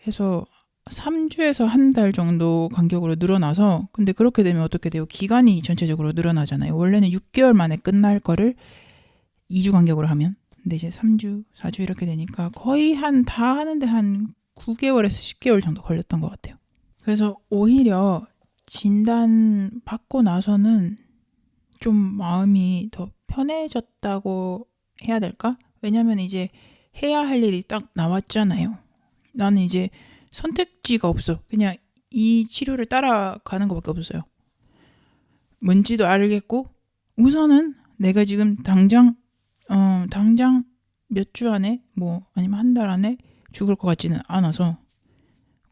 해서 3주에서 한 달 정도 간격으로 늘어나서 근데 그렇게 되면 어떻게 돼요? 기간이 전체적으로 늘어나잖아요. 원래는 6개월 만에 끝날 거를 2주 간격으로 하면 근데 이제 3주, 4주 이렇게 되니까 거의 다 하는데 한 9개월에서 10개월 정도 걸렸던 것 같아요. 그래서 오히려 진단 받고 나서는 좀 마음이 더 편해졌다고 해야 될까? 왜냐면 이제 해야 할 일이 딱 나왔잖아요. 나는 이제 선택지가 없어. 그냥 이 치료를 따라가는 것밖에 없었어요. 뭔지도 알겠고 우선은 내가 지금 당장 몇 주 안에 뭐 아니면 한 달 안에 죽을 것 같지는 않아서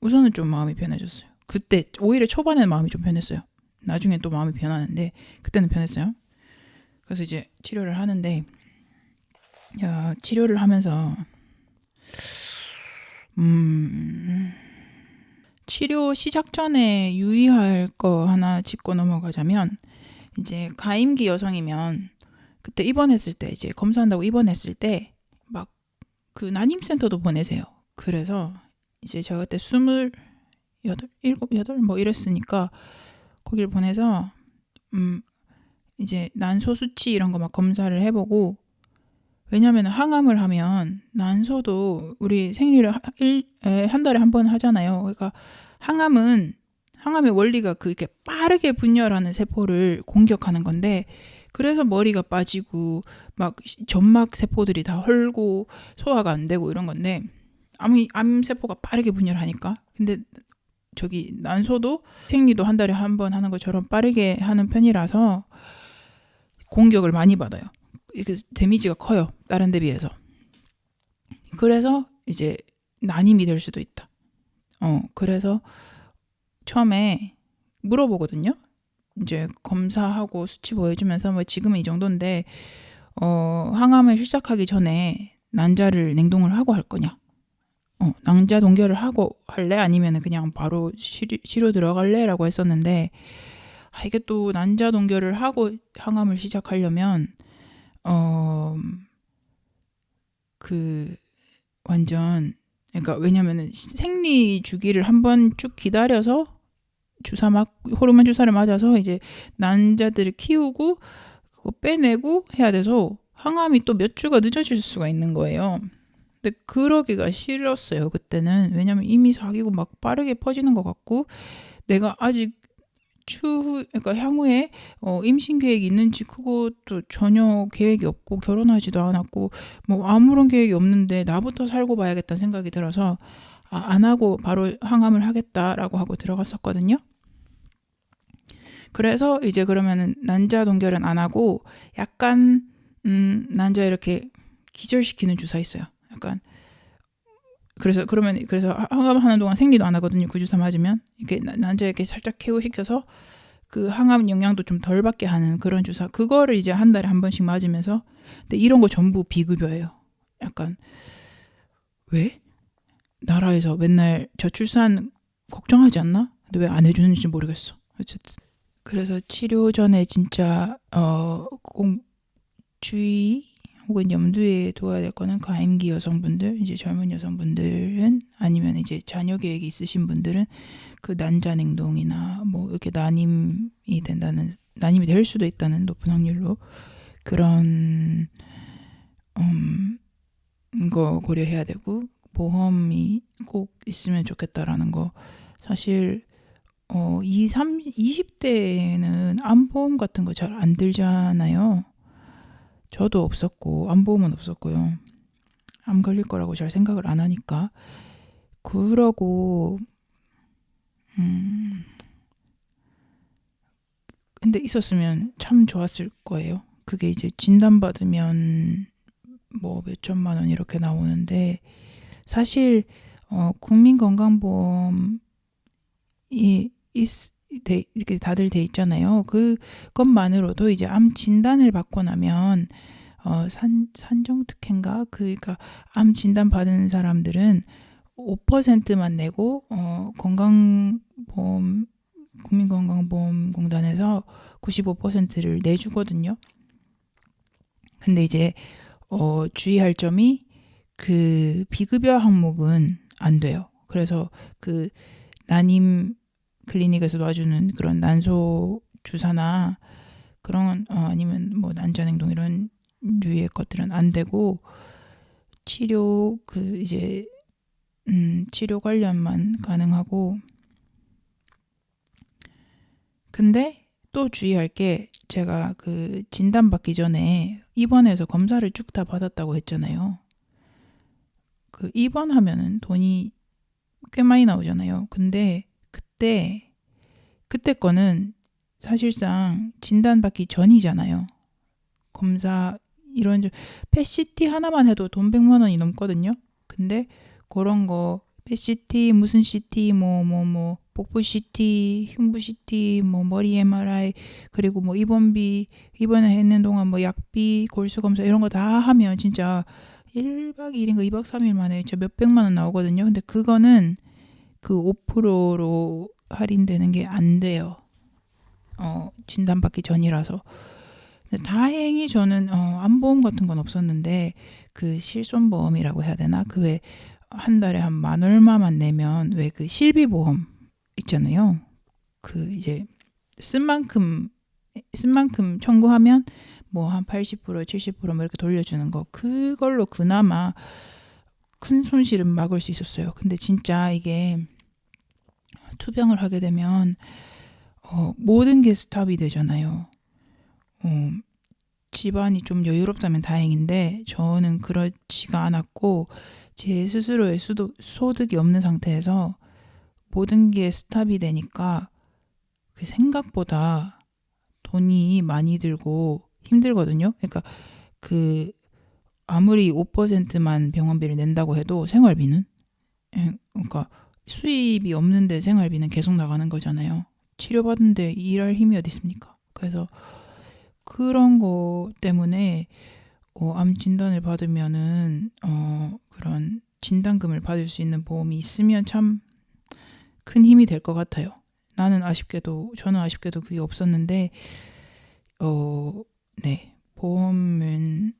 우선은 좀 마음이 편해졌어요. 그때 오히려 초반에는 마음이 좀 편했어요. 나중에 또 마음이 변하는데 그때는 편했어요. 그래서 이제 치료를 하는데 치료를 하면서 치료 시작 전에 유의할 거 하나 짚고 넘어가자면 이제 가임기 여성이면 그때 입원했을 때 이제 검사한다고 입원했을 때 막 그 난임센터도 보내세요. 그래서 이제 제가 그때 28, 7, 8 뭐 이랬으니까 거길 보내서 이제 난소 수치 이런 거 막 검사를 해보고 왜냐면 항암을 하면 난소도 우리 생리를 한 달에 한 번 하잖아요. 그러니까 항암의 원리가 그렇게 빠르게 분열하는 세포를 공격하는 건데 그래서 머리가 빠지고 막 점막 세포들이 다 헐고 소화가 안 되고 이런 건데 암 세포가 빠르게 분열하니까 근데 저기 난소도 생리도 한 달에 한 번 하는 것처럼 빠르게 하는 편이라서 공격을 많이 받아요. 이게 데미지가 커요. 다른 데 비해서. 그래서 이제 난임이 될 수도 있다. 그래서 처음에 물어보거든요. 이제 검사하고 수치 보여주면서 뭐 지금은 이 정도인데 항암을 시작하기 전에 난자를 냉동을 하고 할 거냐? 낭자 동결을 하고 할래? 아니면 그냥 바로 치료 들어갈래?라고 했었는데 이게 또 난자 동결을 하고 항암을 시작하려면 그 완전 그러니까 왜냐면은 생리 주기를 한번 쭉 기다려서 호르몬 주사를 맞아서 이제 난자들을 키우고 그거 빼내고 해야 돼서 항암이 또 몇 주가 늦어질 수가 있는 거예요. 근데 그러기가 싫었어요 그때는. 왜냐면 이미 사귀고 막 빠르게 퍼지는 것 같고 내가 아직 그러니까 향후에 임신 계획이 있는지 그것도 전혀 계획이 없고 결혼하지도 않았고 뭐 아무런 계획이 없는데 나부터 살고 봐야겠다는 생각이 들어서 안 하고 바로 항암을 하겠다라고 하고 들어갔었거든요. 그래서 이제 그러면은 난자 동결은 안 하고 약간 난자 이렇게 기절시키는 주사 있어요. 약간 그래서 항암하는 동안 생리도 안 하거든요. 그 주사 맞으면 이렇게 난자 이렇게 살짝 케어시켜서 그 항암 영향도 좀 덜 받게 하는 그런 주사. 그거를 이제 한 달에 한 번씩 맞으면서 근데 이런 거 전부 비급여예요. 약간 왜? 나라에서 맨날 저출산 걱정하지 않나? 근데 왜 안 해주는지 모르겠어. 어쨌든 그래서 치료 전에 진짜 꼭 주의 혹은 염두에 둬야 될 거는 가임기 여성분들, 이제 젊은 여성분들은 아니면 이제 자녀 계획이 있으신 분들은 그 난자 냉동이나 뭐 이렇게 난임이 될 수도 있다는 높은 확률로 그런 거 고려해야 되고 보험이 꼭 있으면 좋겠다라는 거 사실 20대에는 암보험 같은 거 잘 안 들잖아요. 저도 없었고, 암보험은 없었고요. 암 걸릴 거라고 잘 생각을 안 하니까. 그러고, 근데 있었으면 참 좋았을 거예요. 그게 이제 진단받으면 뭐 몇 천만 원 이렇게 나오는데, 사실, 국민건강보험이 이렇게 다들 돼 있잖아요. 그것만으로도 이제 암 진단을 받고 나면 산정특혜인가? 그러니까 암 진단 받은 사람들은 5%만 내고 건강보험 국민건강보험공단에서 95%를 내주거든요. 근데 이제 주의할 점이 그 비급여 항목은 안 돼요. 그래서 그 난임 클리닉에서 놔주는 그런 난소 주사나 그런 아니면 뭐 난자냉동 이런 류의 것들은 안 되고 치료 그 이제 치료 관련만 가능하고. 근데 또 주의할 게 제가 그 진단 받기 전에 입원해서 검사를 쭉 다 받았다고 했잖아요. 그 입원하면은 돈이 꽤 많이 나오잖아요. 근데 그때 거는 사실상 진단받기 전이잖아요. 검사 이런 펫CT 하나만 해도 돈 100만 원이 넘거든요. 근데 그런 거 펫CT 무슨 CT 뭐 복부 CT, 흉부 CT, 뭐 머리 MRI 그리고 뭐 입원비 입원해 있는 동안 뭐 약비, 골수 검사 이런 거 다 하면 진짜 1박 2일인가 2박 3일 만에 진짜 몇백만 원 나오거든요. 근데 그거는 그 5%로 할인되는 게 안 돼요. 진단받기 전이라서. 근데 다행히 저는 암보험 같은 건 없었는데 그 실손보험이라고 해야 되나? 그 왜 한 달에 한 만 얼마만 내면 왜 그 실비보험 있잖아요. 그 이제 쓴 만큼 청구하면 뭐 한 80% 70%뭐 이렇게 돌려주는 거. 그걸로 그나마 큰 손실은 막을 수 있었어요. 근데 진짜 이게 투병을 하게 되면 모든 게 스탑이 되잖아요. 집안이 좀 여유롭다면 다행인데 저는 그렇지가 않았고 제 스스로의 소득이 없는 상태에서 모든 게 스탑이 되니까 그 생각보다 돈이 많이 들고 힘들거든요. 그러니까 그 아무리 5%만 병원비를 낸다고 해도 생활비는 그러니까 수입이 없는데 생활비는 계속 나가는 거잖아요. 치료받는데 일할 힘이 어디 있습니까? 그래서 그런 거 때문에 암 진단을 받으면은 그런 진단금을 받을 수 있는 보험이 있으면 참 큰 힘이 될 것 같아요. 저는 아쉽게도 그게 없었는데 네 보험은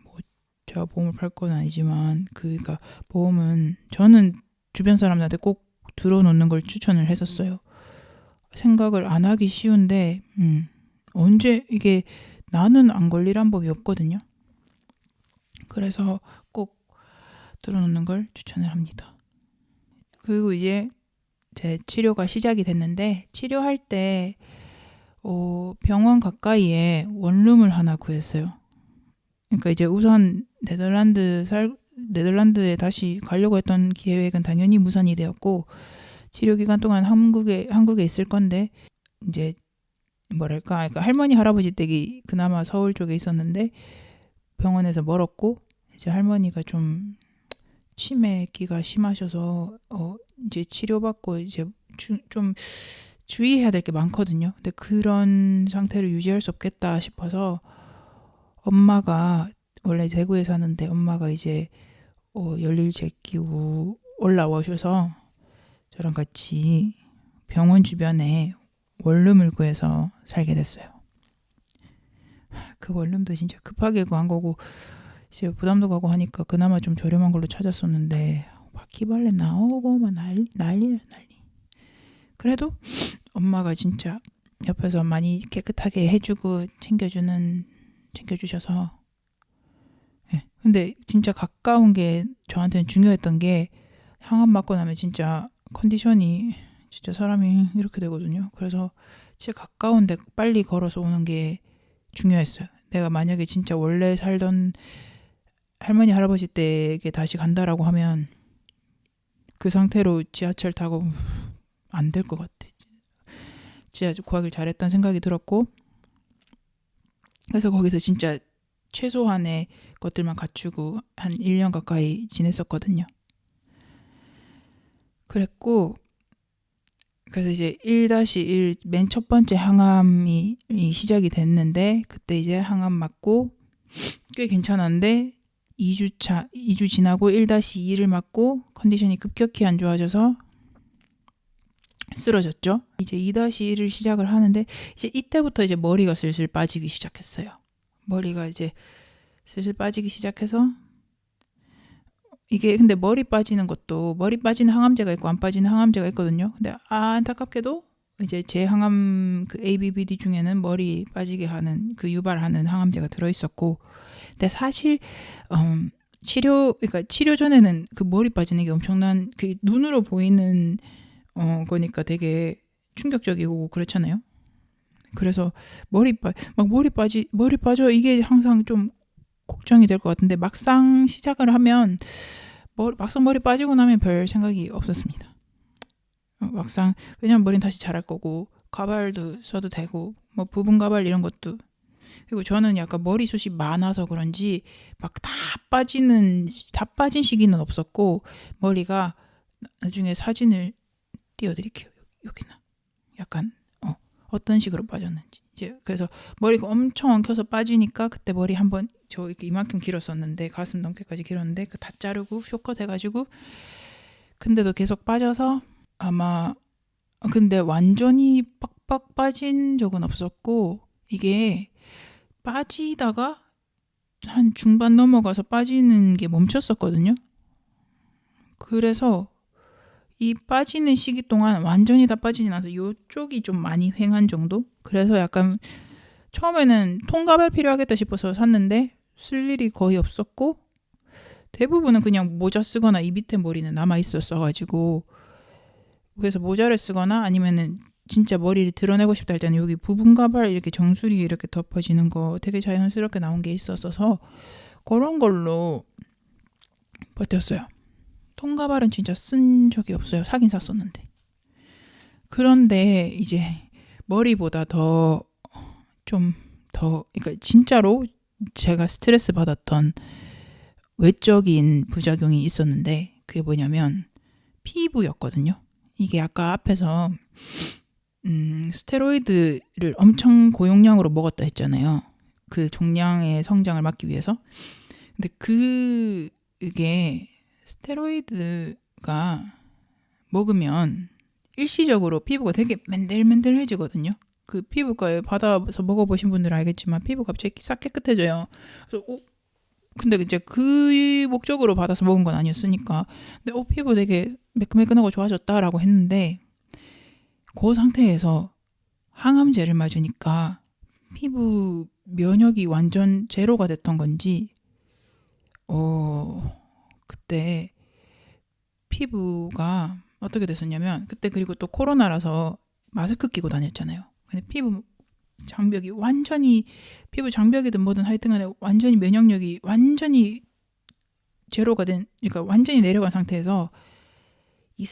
뭐 제가 보험을 팔 건 아니지만 그러니까 보험은 저는 주변 사람들한테 꼭 들어놓는 걸 추천을 했었어요. 생각을 안 하기 쉬운데 언제 이게 나는 안 걸리란 법이 없거든요. 그래서 꼭 들어놓는 걸 추천을 합니다. 그리고 이제 제 치료가 시작이 됐는데 치료할 때 병원 가까이에 원룸을 하나 구했어요. 그러니까 이제 우선 네덜란드에 다시 가려고 했던 계획은 당연히 무산이 되었고 치료 기간 동안 한국에 있을 건데 이제 뭐랄까 그러니까 할머니 할아버지 댁이 그나마 서울 쪽에 있었는데 병원에서 멀었고 이제 할머니가 좀 치매기가 심하셔서 이제 치료받고 이제 좀 주의해야 될 게 많거든요. 근데 그런 상태를 유지할 수 없겠다 싶어서 엄마가 원래 대구에 사는데 엄마가 이제 열일 제끼고 올라오셔서 저랑 같이 병원 주변에 원룸을 구해서 살게 됐어요. 그 원룸도 진짜 급하게 구한 거고 이제 부담도 가고 하니까 그나마 좀 저렴한 걸로 찾았었는데 바퀴벌레 나오고 막 난리. 그래도 엄마가 진짜 옆에서 많이 깨끗하게 해주고 챙겨주셔서 네. 근데 진짜 가까운 게 저한테는 중요했던 게 항암 맞고 나면 진짜 컨디션이 진짜 사람이 이렇게 되거든요. 그래서 진짜 가까운데 빨리 걸어서 오는 게 중요했어요. 내가 만약에 진짜 원래 살던 할머니 할아버지 댁에 다시 간다라고 하면 그 상태로 지하철 타고 안 될 것 같아. 진짜 구하길 잘했다는 생각이 들었고, 그래서 거기서 진짜 최소한의 것들만 갖추고 한 1년 가까이 지냈었거든요. 그랬고, 그래서 이제 1-1 맨 첫 번째 항암이 시작이 됐는데, 그때 이제 항암 맞고 꽤 괜찮았는데 2주 지나고 1-2를 맞고 컨디션이 급격히 안 좋아져서 쓰러졌죠. 이제 2-1을 시작을 하는데 이제 이때부터 이제 머리가 슬슬 빠지기 시작했어요. 머리가 이제 슬슬 빠지기 시작해서 이게 근데 머리 빠지는 것도 머리 빠지는 항암제가 있고 안 빠지는 항암제가 있거든요. 근데 안타깝게도 이제 제 항암 그 ABBD 중에는 머리 빠지게 하는 그 유발하는 항암제가 들어있었고, 근데 사실 그러니까 치료 전에는 그 머리 빠지는 게 엄청난 그 눈으로 보이는 거니까 되게 충격적이고 그렇잖아요. 그래서 머리 빠져 이게 항상 좀 걱정이 될 것 같은데 막상 시작을 하면 막상 머리 빠지고 나면 별 생각이 없었습니다. 막상 왜냐면 머리는 다시 자랄 거고 가발도 써도 되고 뭐 부분 가발 이런 것도, 그리고 저는 약간 머리숱이 많아서 그런지 막 다 빠진 시기는 없었고, 머리가 나중에 사진을 띄워드릴게요. 여기나 약간 어떤 식으로 빠졌는지. 이제 그래서 머리가 엄청 엉켜서 빠지니까 그때 머리 한번 저 이렇게 이만큼 길었었는데 가슴 넘게까지 길었는데 그 다 자르고 쇼컷 해가지고, 근데도 계속 빠져서 아마 근데 완전히 빡빡 빠진 적은 없었고, 이게 빠지다가 한 중반 넘어가서 빠지는 게 멈췄었거든요. 그래서 이 빠지는 시기 동안 완전히 다 빠지진 않아서 이쪽이 좀 많이 휑한 정도? 그래서 약간 처음에는 통가발 필요하겠다 싶어서 샀는데 쓸 일이 거의 없었고, 대부분은 그냥 모자 쓰거나 이 밑에 머리는 남아 있었어가지고, 그래서 모자를 쓰거나 아니면은 진짜 머리를 드러내고 싶다 할 때는 여기 부분 가발 이렇게 정수리 이렇게 덮어지는 거 되게 자연스럽게 나온 게 있었어서 그런 걸로 버텼어요. 통가발은 진짜 쓴 적이 없어요. 사긴 샀었는데. 그런데 이제 머리보다 그러니까 진짜로 제가 스트레스 받았던 외적인 부작용이 있었는데, 그게 뭐냐면 피부였거든요. 이게 아까 앞에서 스테로이드를 엄청 고용량으로 먹었다 했잖아요. 그 종양의 성장을 막기 위해서. 근데 그게 스테로이드가 먹으면 일시적으로 피부가 되게 맨들맨들해지거든요. 그 피부과에 받아서 먹어보신 분들은 알겠지만 피부 갑자기 싹 깨끗해져요. 그래서 근데 이제 그 목적으로 받아서 먹은 건 아니었으니까, 근데 피부 되게 매끈매끈하고 좋아졌다라고 했는데, 그 상태에서 항암제를 맞으니까 피부 면역이 완전 제로가 됐던 건지 그때 피부가 어떻게 됐었냐면, 그때 그리고 또 코로나라서 마스크 끼고 다녔잖아요. 근데 피부 장벽이든 뭐든 하여튼 간에 완전히 면역력이 완전히 제로가 그러니까 완전히 내려간 상태에서 이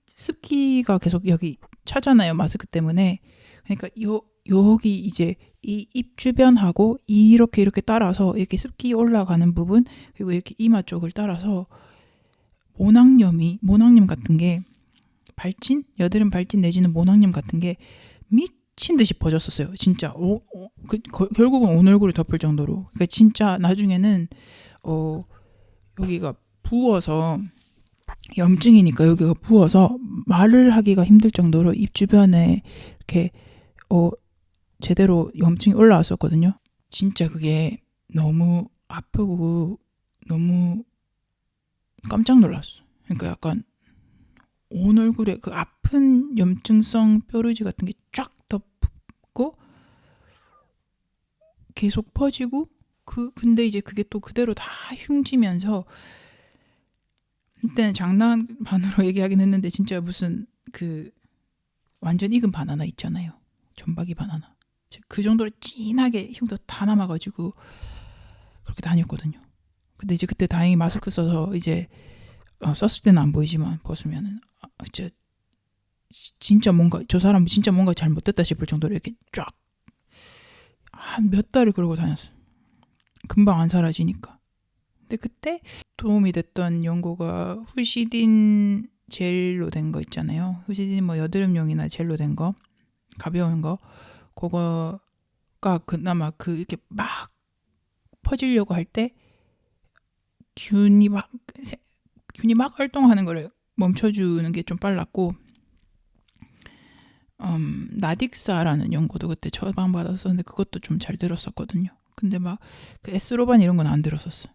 습기가 계속 여기 차잖아요. 마스크 때문에. 그러니까 여기 이제 이 입 주변하고 이렇게 따라서 이렇게 습기 올라가는 부분, 그리고 이렇게 이마 쪽을 따라서 모낭염 같은 게 여드름 발진 내지는 모낭염 같은 게 미친 듯이 퍼졌었어요. 진짜 결국은 온 얼굴을 덮을 정도로. 그러니까 진짜 나중에는 여기가 부어서, 염증이니까 여기가 부어서 말을 하기가 힘들 정도로 입 주변에 이렇게 제대로 염증이 올라왔었거든요. 진짜 그게 너무 아프고 너무 깜짝 놀랐어. 그러니까 약간 온 얼굴에 그 아픈 염증성 뾰루지 같은 게 쫙 덮고 계속 퍼지고, 근데 이제 그게 또 그대로 다 흉지면서, 이때는 장난 반으로 얘기하긴 했는데 진짜 무슨 그 완전 익은 바나나 있잖아요. 전박이 바나나. 그 정도로 진하게 흉도 다 남아가지고 그렇게 다녔거든요. 근데 이제 그때 다행히 마스크 써서 이제 썼을 때는 안 보이지만 벗으면은 진짜 뭔가 저 사람 진짜 뭔가 잘못됐다 싶을 정도로 이렇게 쫙 한 몇 달을 그러고 다녔어. 금방 안 사라지니까. 근데 그때 도움이 됐던 연고가 후시딘 젤로 된 거 있잖아요. 후시딘 뭐 여드름용이나 젤로 된 거, 가벼운 거, 그거가 그나마 그 이렇게 막 퍼지려고 할 때 균이 막 활동하는 거를 멈춰주는 게 좀 빨랐고, 나딕사라는 연고도 그때 처방받았었는데 그것도 좀 잘 들었었거든요. 근데 막 그 에스로반 이런 건 안 들었었어.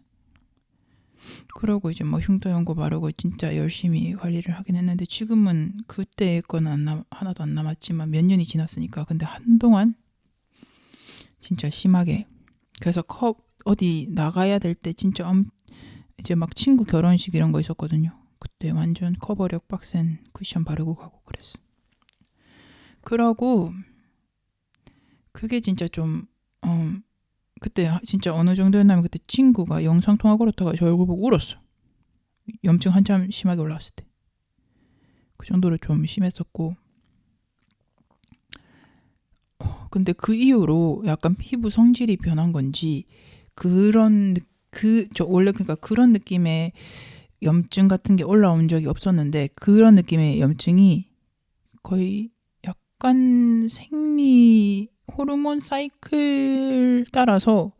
그러고 이제 뭐 흉터 연고 바르고 진짜 열심히 관리를 하긴 했는데 지금은 그때 거는 하나도 안 남았지만 몇 년이 지났으니까. 근데 한동안 진짜 심하게, 그래서 어디 나가야 될 때 진짜 이제 막 친구 결혼식 이런 거 있었거든요. 그때 완전 커버력 빡센 쿠션 바르고 가고 그랬어. 그러고 그게 진짜 좀 그때 진짜 어느 정도였냐면 그때 친구가 영상통화 걸었다가 저 얼굴 보고 울었어. 염증 한참 심하게 올라왔을 때. 그 정도로 좀 심했었고, 근데 그 이후로 약간 피부 성질이 변한 건지 저 원래 그러니까 그런 느낌의 염증 같은 게 올라온 적이 없었는데 그런 느낌의 염증이 거의 약간 생리 호르몬 사이클 따라서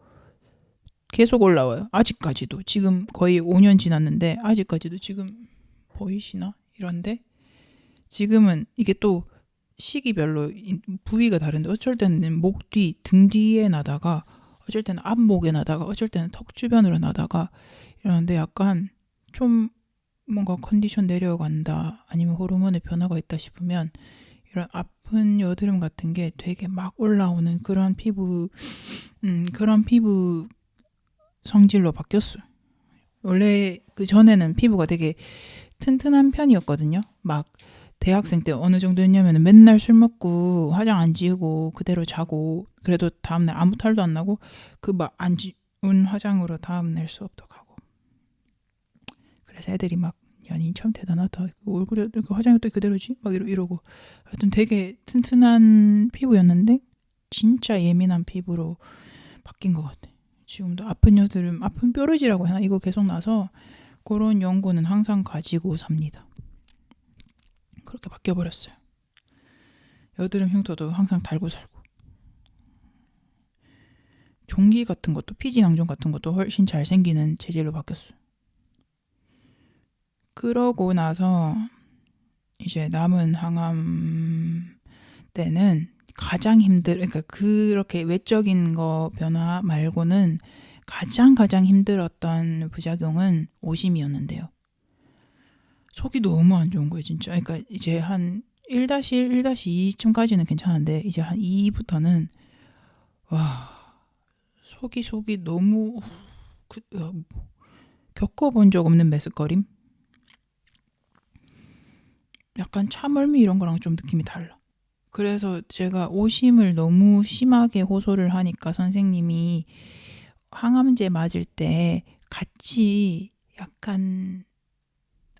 계속 올라와요. 아직까지도. 지금 거의 5년 지났는데 아직까지도 지금 보이시나? 이런데 지금은 이게 또 시기별로 부위가 다른데 어쩔 때는 목 뒤, 등 뒤에 나다가 어쩔 때는 앞목에 나다가 어쩔 때는 턱 주변으로 나다가 이러는데 약간 좀 뭔가 컨디션 내려간다 아니면 호르몬의 변화가 있다 싶으면 이런 아픈 여드름 같은 게 되게 막 올라오는 그런 피부 성질로 바뀌었어요. 원래 그 전에는 피부가 되게 튼튼한 편이었거든요. 막 대학생 때 어느 정도였냐면 맨날 술 먹고 화장 안 지우고 그대로 자고 그래도 다음날 아무 탈도 안 나고 그 막 안 지운 화장으로 다음날 수업도 가고. 그래서 애들이 막 연인 참 대단하다. 얼굴에 그 화장이 또 그대로지? 막 이러고. 하여튼 되게 튼튼한 피부였는데 진짜 예민한 피부로 바뀐 것 같아. 지금도 아픈 여드름, 아픈 뾰루지라고 해나? 이거 계속 나서 그런 연고는 항상 가지고 삽니다. 그렇게 바뀌어버렸어요. 여드름 흉터도 항상 달고 살고. 종기 같은 것도 피지낭종 같은 것도 훨씬 잘 생기는 체질로 바뀌었어요. 그러고 나서 이제 남은 항암 때는 가장 그러니까 그렇게 외적인 거 변화 말고는 가장 힘들었던 부작용은 오심이었는데요. 속이 너무 안 좋은 거예요, 진짜. 그러니까 이제 한 1-1, 1-2쯤까지는 괜찮은데 이제 한 2부터는 와, 속이 너무 겪어본 적 없는 메스꺼림? 약간 차멀미 이런 거랑 좀 느낌이 달라. 그래서 제가 오심을 너무 심하게 호소를 하니까 선생님이 항암제 맞을 때 같이 약간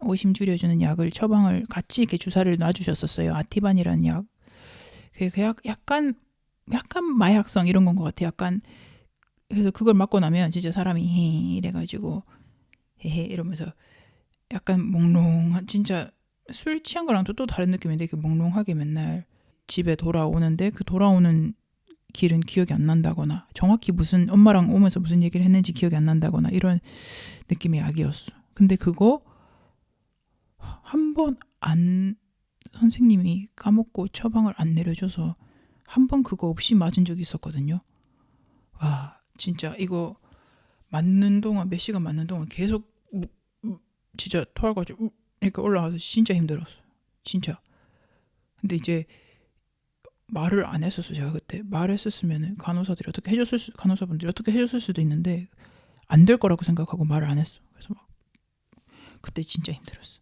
오심 줄여주는 약을 처방을 같이 이렇게 주사를 놔주셨었어요. 아티반이라는 약. 그게 약간 마약성 이런 건 것 같아. 약간 그래서 그걸 맞고 나면 진짜 사람이 헤 이래가지고 헤헤 이러면서 약간 몽롱한 진짜 술 취한 거랑 또 다른 느낌인데 그 몽롱하게 맨날 집에 돌아오는데 그 돌아오는 길은 기억이 안 난다거나 정확히 무슨 엄마랑 오면서 무슨 얘기를 했는지 기억이 안 난다거나 이런 느낌의 약이었어. 근데 그거 한 번 선생님이 까먹고 처방을 안 내려줘서 한 번 그거 없이 맞은 적이 있었거든요. 와 진짜 이거 맞는 동안 몇 시간 맞는 동안 계속 진짜 토할가지고 이렇게 올라와서 진짜 힘들었어. 진짜. 근데 이제 말을 안 했었어. 제가 그때 말했었으면 간호사분들이 어떻게 해줬을 수도 있는데 안 될 거라고 생각하고 말을 안 했어. 그래서 막 그때 진짜 힘들었어.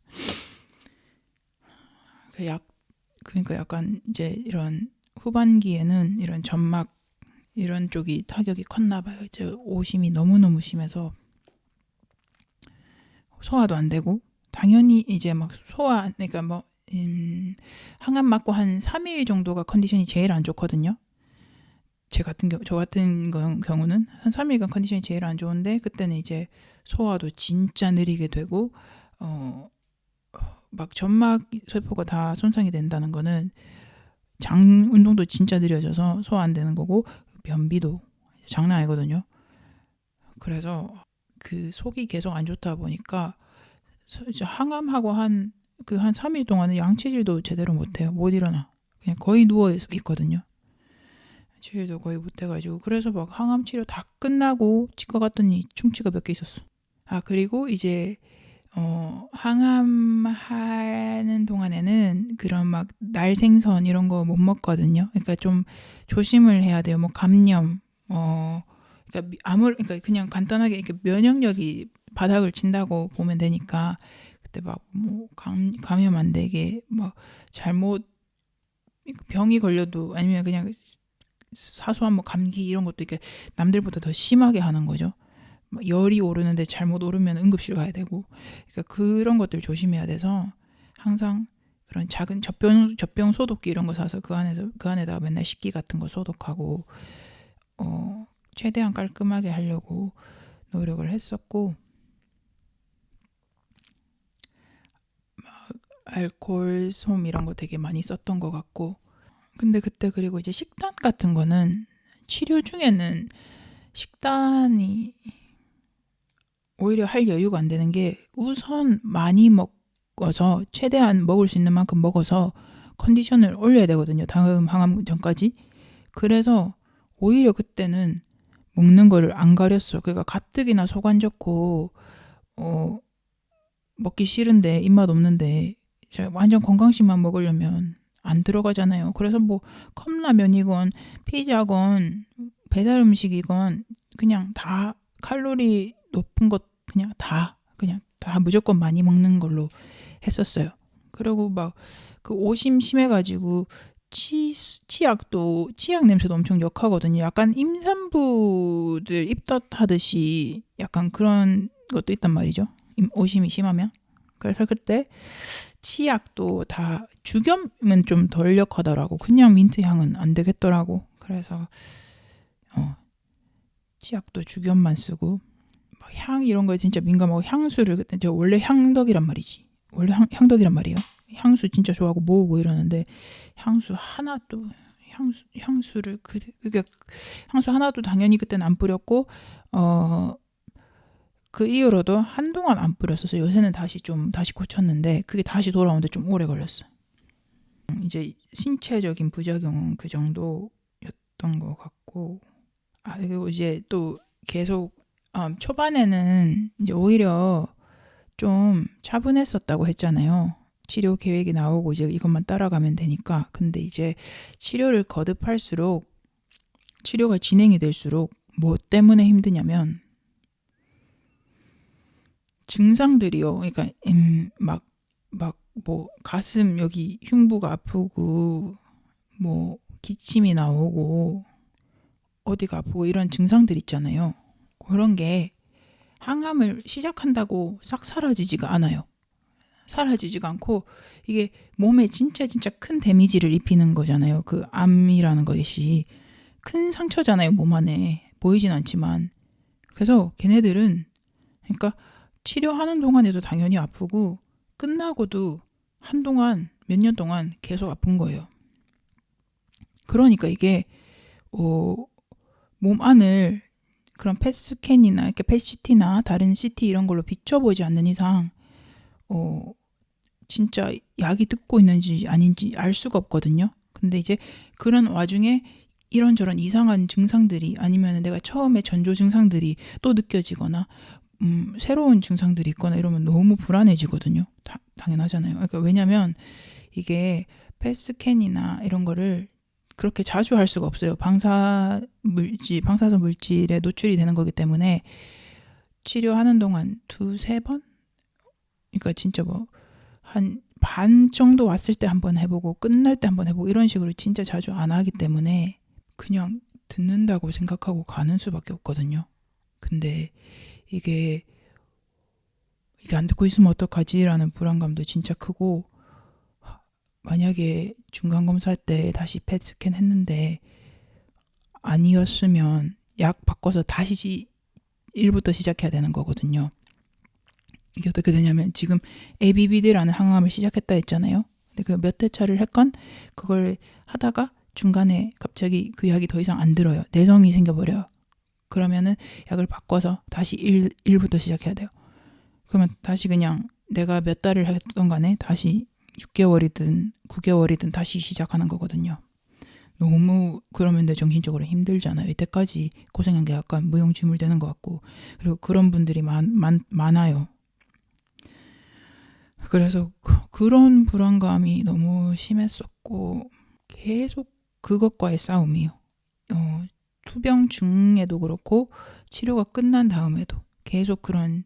그러니까 약간 이제 이런 후반기에는 이런 점막 이런 쪽이 타격이 컸나 봐요. 이제 오심이 너무너무 심해서 소화도 안 되고, 당연히 이제 막 그러니까 뭐 항암 맞고 한 3일 정도가 컨디션이 제일 안 좋거든요. 저 같은 경우는 한 3일간 컨디션이 제일 안 좋은데, 그때는 이제 소화도 진짜 느리게 되고, 막 점막 세포가 다 손상이 된다는 거는 장 운동도 진짜 느려져서 소화 안 되는 거고, 변비도 장난 아니거든요. 그래서 그 속이 계속 안 좋다 보니까 이제 항암하고 한 3일 동안은 양치질도 제대로 못 해요. 못 일어나. 그냥 거의 누워 있거든요. 치료도 거의 못 해가지고, 그래서 막 항암 치료 다 끝나고 치과 갔더니 충치가 몇 개 있었어. 그리고 이제 항암하는 동안에는 그런 막 날생선 이런 거 못 먹거든요. 그러니까 좀 조심을 해야 돼요. 뭐 감염, 그러니까 그러니까 그냥 간단하게 이렇게 면역력이 바닥을 친다고 보면 되니까, 그때 막 뭐 감염 안 되게 막 잘못 병이 걸려도, 아니면 그냥 사소한 뭐 감기 이런 것도 이렇게 남들보다 더 심하게 하는 거죠. 열이 오르는데 잘못 오르면 응급실 가야 되고, 그러니까 그런 것들 조심해야 돼서 항상 그런 작은 젖병 소독기 이런 거 사서 그 안에다가 맨날 식기 같은 거 소독하고 최대한 깔끔하게 하려고 노력을 했었고, 알코올 솜 이런 거 되게 많이 썼던 것 같고. 근데 그때 그리고 이제 식단 같은 거는 치료 중에는 식단이 오히려 할 여유가 안 되는 게, 우선 많이 먹어서 최대한 먹을 수 있는 만큼 먹어서 컨디션을 올려야 되거든요. 다음 항암 전까지. 그래서 오히려 그때는 먹는 거를 안 가렸어. 그러니까 가뜩이나 속 안 좋고 먹기 싫은데, 입맛 없는데 제가 완전 건강식만 먹으려면 안 들어가잖아요. 그래서 뭐 컵라면이건 피자건 배달 음식이건 그냥 다 칼로리 높은 것 그냥 다 무조건 많이 먹는 걸로 했었어요. 그리고 막 그 오심 심해가지고 치약 냄새도 엄청 역하거든요. 약간 임산부들 입덧하듯이 약간 그런 것도 있단 말이죠. 오심이 심하면. 그래서 그때 치약도 다 죽염은 좀 덜 역하더라고. 그냥 민트 향은 안 되겠더라고. 그래서 치약도 죽염만 쓰고, 향 이런 거에 진짜 민감하고, 향수를 그때 저 원래 향덕이란 말이지. 원래 향덕이란 말이에요. 향수 진짜 좋아하고 모으고 이러는데, 향수를 그게 향수 하나도 당연히 그때는 안 뿌렸고, 그 이후로도 한동안 안 뿌렸어서 요새는 다시 고쳤는데, 그게 다시 돌아오는데 좀 오래 걸렸어요. 이제 신체적인 부작용은 그 정도였던 것 같고, 그리고 이제 또 계속 초반에는 이제 오히려 좀 차분했었다고 했잖아요. 치료 계획이 나오고 이제 이것만 따라가면 되니까. 근데 이제 치료를 거듭할수록, 치료가 진행이 될수록 뭐 때문에 힘드냐면, 증상들이요. 그러니까 막 뭐 가슴 여기 흉부가 아프고, 뭐 기침이 나오고, 어디가 아프고 이런 증상들 있잖아요. 그런 게 항암을 시작한다고 싹 사라지지가 않아요. 사라지지가 않고, 이게 몸에 진짜 큰 데미지를 입히는 거잖아요. 그 암이라는 것이 큰 상처잖아요. 몸 안에 보이진 않지만. 그래서 걔네들은, 그러니까 치료하는 동안에도 당연히 아프고, 끝나고도 한동안 몇 년 동안 계속 아픈 거예요. 그러니까 이게 몸 안을 그런 펫스캔이나 이렇게 펫CT나 다른 CT 이런 걸로 비춰보지 않는 이상 진짜 약이 듣고 있는지 아닌지 알 수가 없거든요. 근데 이제 그런 와중에 이런저런 이상한 증상들이, 아니면 내가 처음에 전조 증상들이 또 느껴지거나 새로운 증상들이 있거나 이러면 너무 불안해지거든요. 당연하잖아요. 그러니까 왜냐면 이게 펫스캔이나 이런 거를 그렇게 자주 할 수가 없어요. 방사선 물질에 노출이 되는 거기 때문에 치료하는 동안 2-3번? 그러니까 진짜 뭐 한 반 정도 왔을 때 한번 해보고 끝날 때 한번 해보고 이런 식으로 진짜 자주 안 하기 때문에 그냥 듣는다고 생각하고 가는 수밖에 없거든요. 근데 이게 안 듣고 있으면 어떡하지라는 불안감도 진짜 크고, 만약에 중간검사할 때 다시 펫 스캔 했는데 아니었으면 약 바꿔서 다시 1부터 시작해야 되는 거거든요. 이게 어떻게 되냐면 지금 ABBD라는 항암을 시작했다 했잖아요. 근데 그 몇 회차를 했건 그걸 하다가 중간에 갑자기 그 약이 더 이상 안 들어요. 내성이 생겨버려요. 그러면은 약을 바꿔서 다시 1부터 시작해야 돼요. 그러면 다시 그냥 내가 몇 달을 했던 간에 다시 6개월이든 9개월이든 다시 시작하는 거거든요. 너무 그러면 내 정신적으로 힘들잖아요. 이때까지 고생한 게 약간 무용지물되는 것 같고, 그리고 그런 분들이 많아요. 그래서 그런 불안감이 너무 심했었고 계속 그것과의 싸움이요. 투병 중에도 그렇고 치료가 끝난 다음에도 계속 그런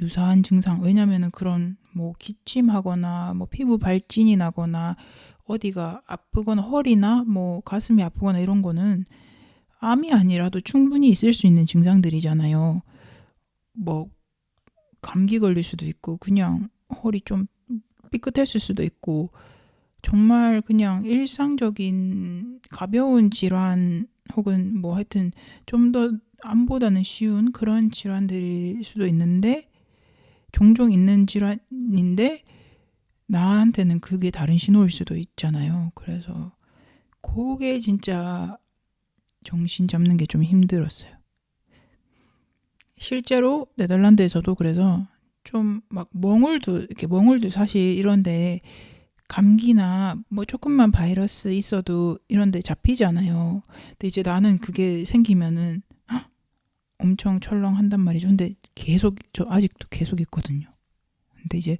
유사한 증상, 왜냐면은 그런 뭐 기침하거나 뭐 피부 발진이 나거나 어디가 아프거나 허리나 뭐 가슴이 아프거나 이런 거는 암이 아니라도 충분히 있을 수 있는 증상들이잖아요. 뭐 감기 걸릴 수도 있고 그냥 허리 좀 삐끗했을 수도 있고, 정말 그냥 일상적인 가벼운 질환 혹은 뭐 하여튼 좀 더 암보다는 쉬운 그런 질환들일 수도 있는데, 종종 있는 질환인데 나한테는 그게 다른 신호일 수도 있잖아요. 그래서 그게 진짜 정신 잡는 게 좀 힘들었어요. 실제로 네덜란드에서도 그래서 좀 막 멍울도 사실 이런데 감기나 뭐 조금만 바이러스 있어도 이런데 잡히잖아요. 근데 이제 나는 그게 생기면은 엄청 철렁한단 말이죠. 근데 저 아직도 계속 있거든요. 근데 이제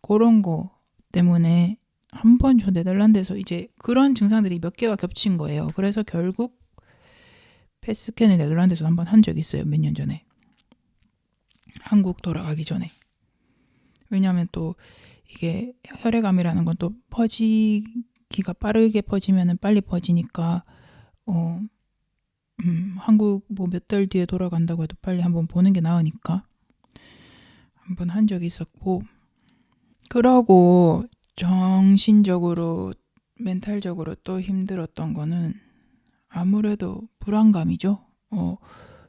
그런 거 때문에 한 번 저 네덜란드에서 이제 그런 증상들이 몇 개가 겹친 거예요. 그래서 결국 펫스캔을 네덜란드에서 한 번 한 적이 있어요. 몇 년 전에. 한국 돌아가기 전에. 왜냐하면 또 이게 혈액암이라는 건 또 퍼지기가 빠르게 퍼지면은 빨리 퍼지니까 한국 뭐 몇 달 뒤에 돌아간다고 해도 빨리 한번 보는 게 나으니까 한 번 한 적이 있었고, 그러고 정신적으로 멘탈적으로 또 힘들었던 거는 아무래도 불안감이죠.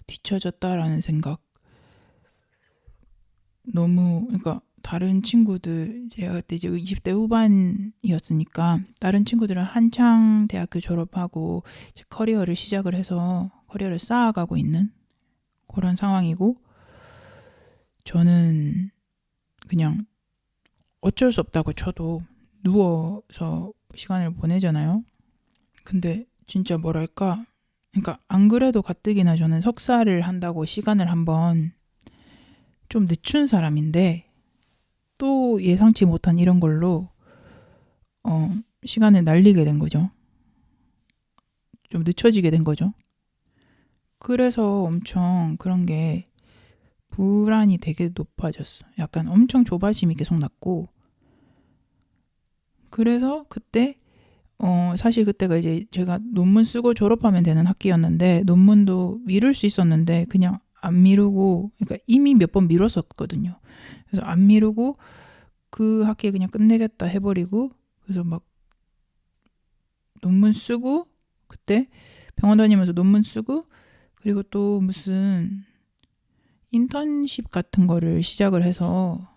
뒤처졌다라는 생각. 너무, 그러니까 다른 친구들, 제가 그때 이제 20대 후반이었으니까 다른 친구들은 한창 대학교 졸업하고 이제 커리어를 시작을 해서 커리어를 쌓아가고 있는 그런 상황이고, 저는 그냥 어쩔 수 없다고 쳐도 누워서 시간을 보내잖아요. 근데 진짜 뭐랄까, 그러니까 안 그래도 가뜩이나 저는 석사를 한다고 시간을 한번 좀 늦춘 사람인데 또 예상치 못한 이런 걸로 시간을 날리게 된 거죠. 좀 늦춰지게 된 거죠. 그래서 엄청 그런 게 불안이 되게 높아졌어. 약간 엄청 조바심이 계속 났고, 그래서 그때 사실 그때가 이제 제가 논문 쓰고 졸업하면 되는 학기였는데 논문도 미룰 수 있었는데 그냥 안 미루고, 그러니까 이미 몇 번 미뤘었거든요. 그래서 안 미루고 그 학기에 그냥 끝내겠다 해버리고, 그래서 막 논문 쓰고, 그때 병원 다니면서 논문 쓰고, 그리고 또 무슨 인턴십 같은 거를 시작을 해서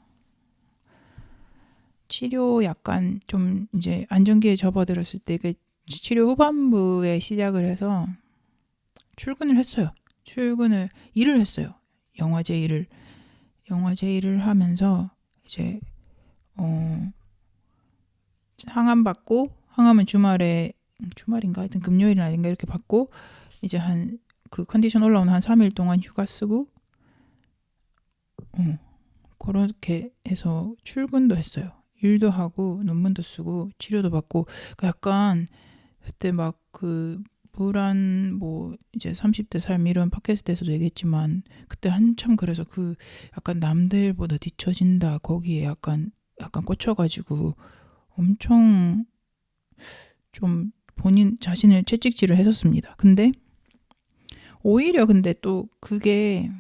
치료 약간 좀 이제 안정기에 접어들었을 때 그 치료 후반부에 시작을 해서 출근을 했어요. 일을 했어요. 영화제 일을 하면서 이제 항암은 주말인가 하여튼 금요일 날인가 이렇게 받고, 이제 한 그 컨디션 올라오는 한 3일 동안 휴가 쓰고 그렇게 해서 출근도 했어요. 일도 하고 논문도 쓰고 치료도 받고. 그러니까 약간 그때 막 그 불안 뭐 이제 30대 삶 이런 팟캐스트에서도 얘기했지만 그때 한참 그래서 그 약간 남들보다 뒤처진다 거기에 약간 약간 꽂혀가지고 엄청 좀 본인 자신을 채찍질을 했었습니다. 근데 오히려 근데 또 그게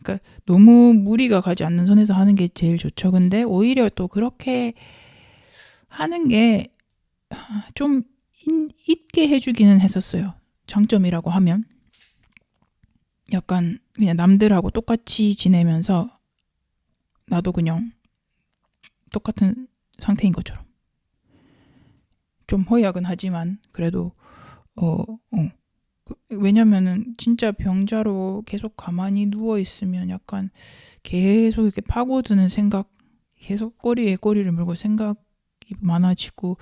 그러니까 너무 무리가 가지 않는 선에서 하는 게 제일 좋죠. 근데 오히려 또 그렇게 하는 게 좀 있게 해주기는 했었어요. 장점이라고 하면 약간 그냥 남들하고 똑같이 지내면서 나도 그냥 똑같은 상태인 것처럼 좀 허약은 하지만 그래도 왜냐면은 진짜 병자로 계속 가만히 누워 있으면 약간 계속 이렇게 파고드는 생각, 계속 꼬리에 꼬리를 물고 생각이 많아지고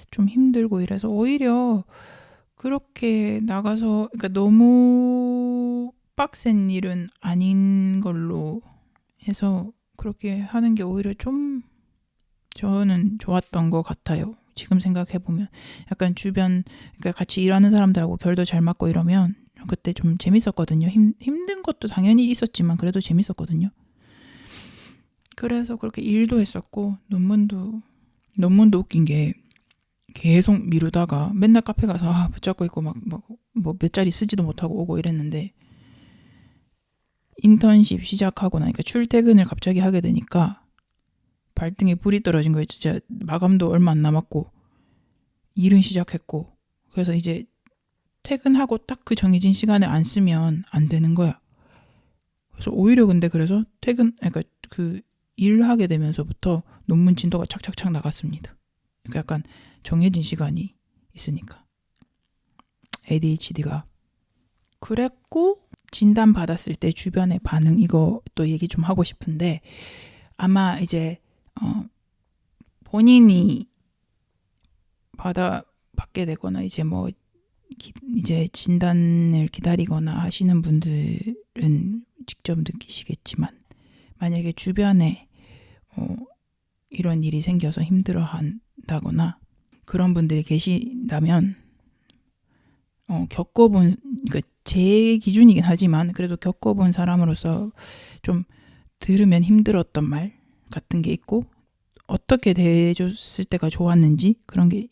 좀 힘들고 이래서 오히려 그렇게 나가서 그러니까 너무 빡센 일은 아닌 걸로 해서 그렇게 하는 게 오히려 좀 저는 좋았던 것 같아요. 지금 생각해보면 약간 주변 그러니까 같이 일하는 사람들하고 결도 잘 맞고 이러면 그때 좀 재밌었거든요. 힘든 것도 당연히 있었지만 그래도 재밌었거든요. 그래서 그렇게 일도 했었고 논문도 웃긴 게 계속 미루다가 맨날 카페 가서 붙잡고 있고 막 뭐 몇 자리 쓰지도 못하고 오고 이랬는데 인턴십 시작하고 나니까 출퇴근을 갑자기 하게 되니까 발등에 불이 떨어진 거예요. 진짜 마감도 얼마 안 남았고 일은 시작했고 그래서 이제 퇴근하고 딱 그 정해진 시간에 안 쓰면 안 되는 거야. 그래서 오히려 근데 그래서 그러니까 그 일하게 되면서부터 논문 진도가 착착착 나갔습니다. 그러니까 약간 정해진 시간이 있으니까 ADHD가 그랬고 진단 받았을 때 주변의 반응 이거 또 얘기 좀 하고 싶은데 아마 이제 본인이 받게 되거나 이제 뭐 이제 진단을 기다리거나 하시는 분들은 직접 느끼시겠지만 만약에 주변에 이런 일이 생겨서 힘들어한다거나 그런 분들이 계신다면 겪어본 그러니까 제 기준이긴 하지만 그래도 겪어본 사람으로서 좀 들으면 힘들었던 말 같은 게 있고 어떻게 대해줬을 때가 좋았는지 그런 게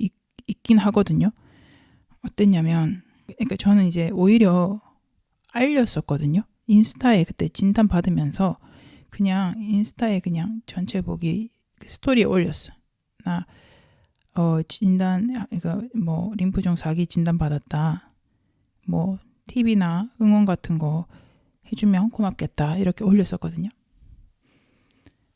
있긴 하거든요. 어땠냐면 그러니까 저는 이제 오히려 알렸었거든요. 인스타에 그때 진단 받으면서 그냥 인스타에 그냥 전체 보기 스토리에 올렸어. 나 진단 그러니까 뭐 림프종 4기 진단 받았다. 뭐 팁이나 응원 같은 거 해주면 고맙겠다 이렇게 올렸었거든요.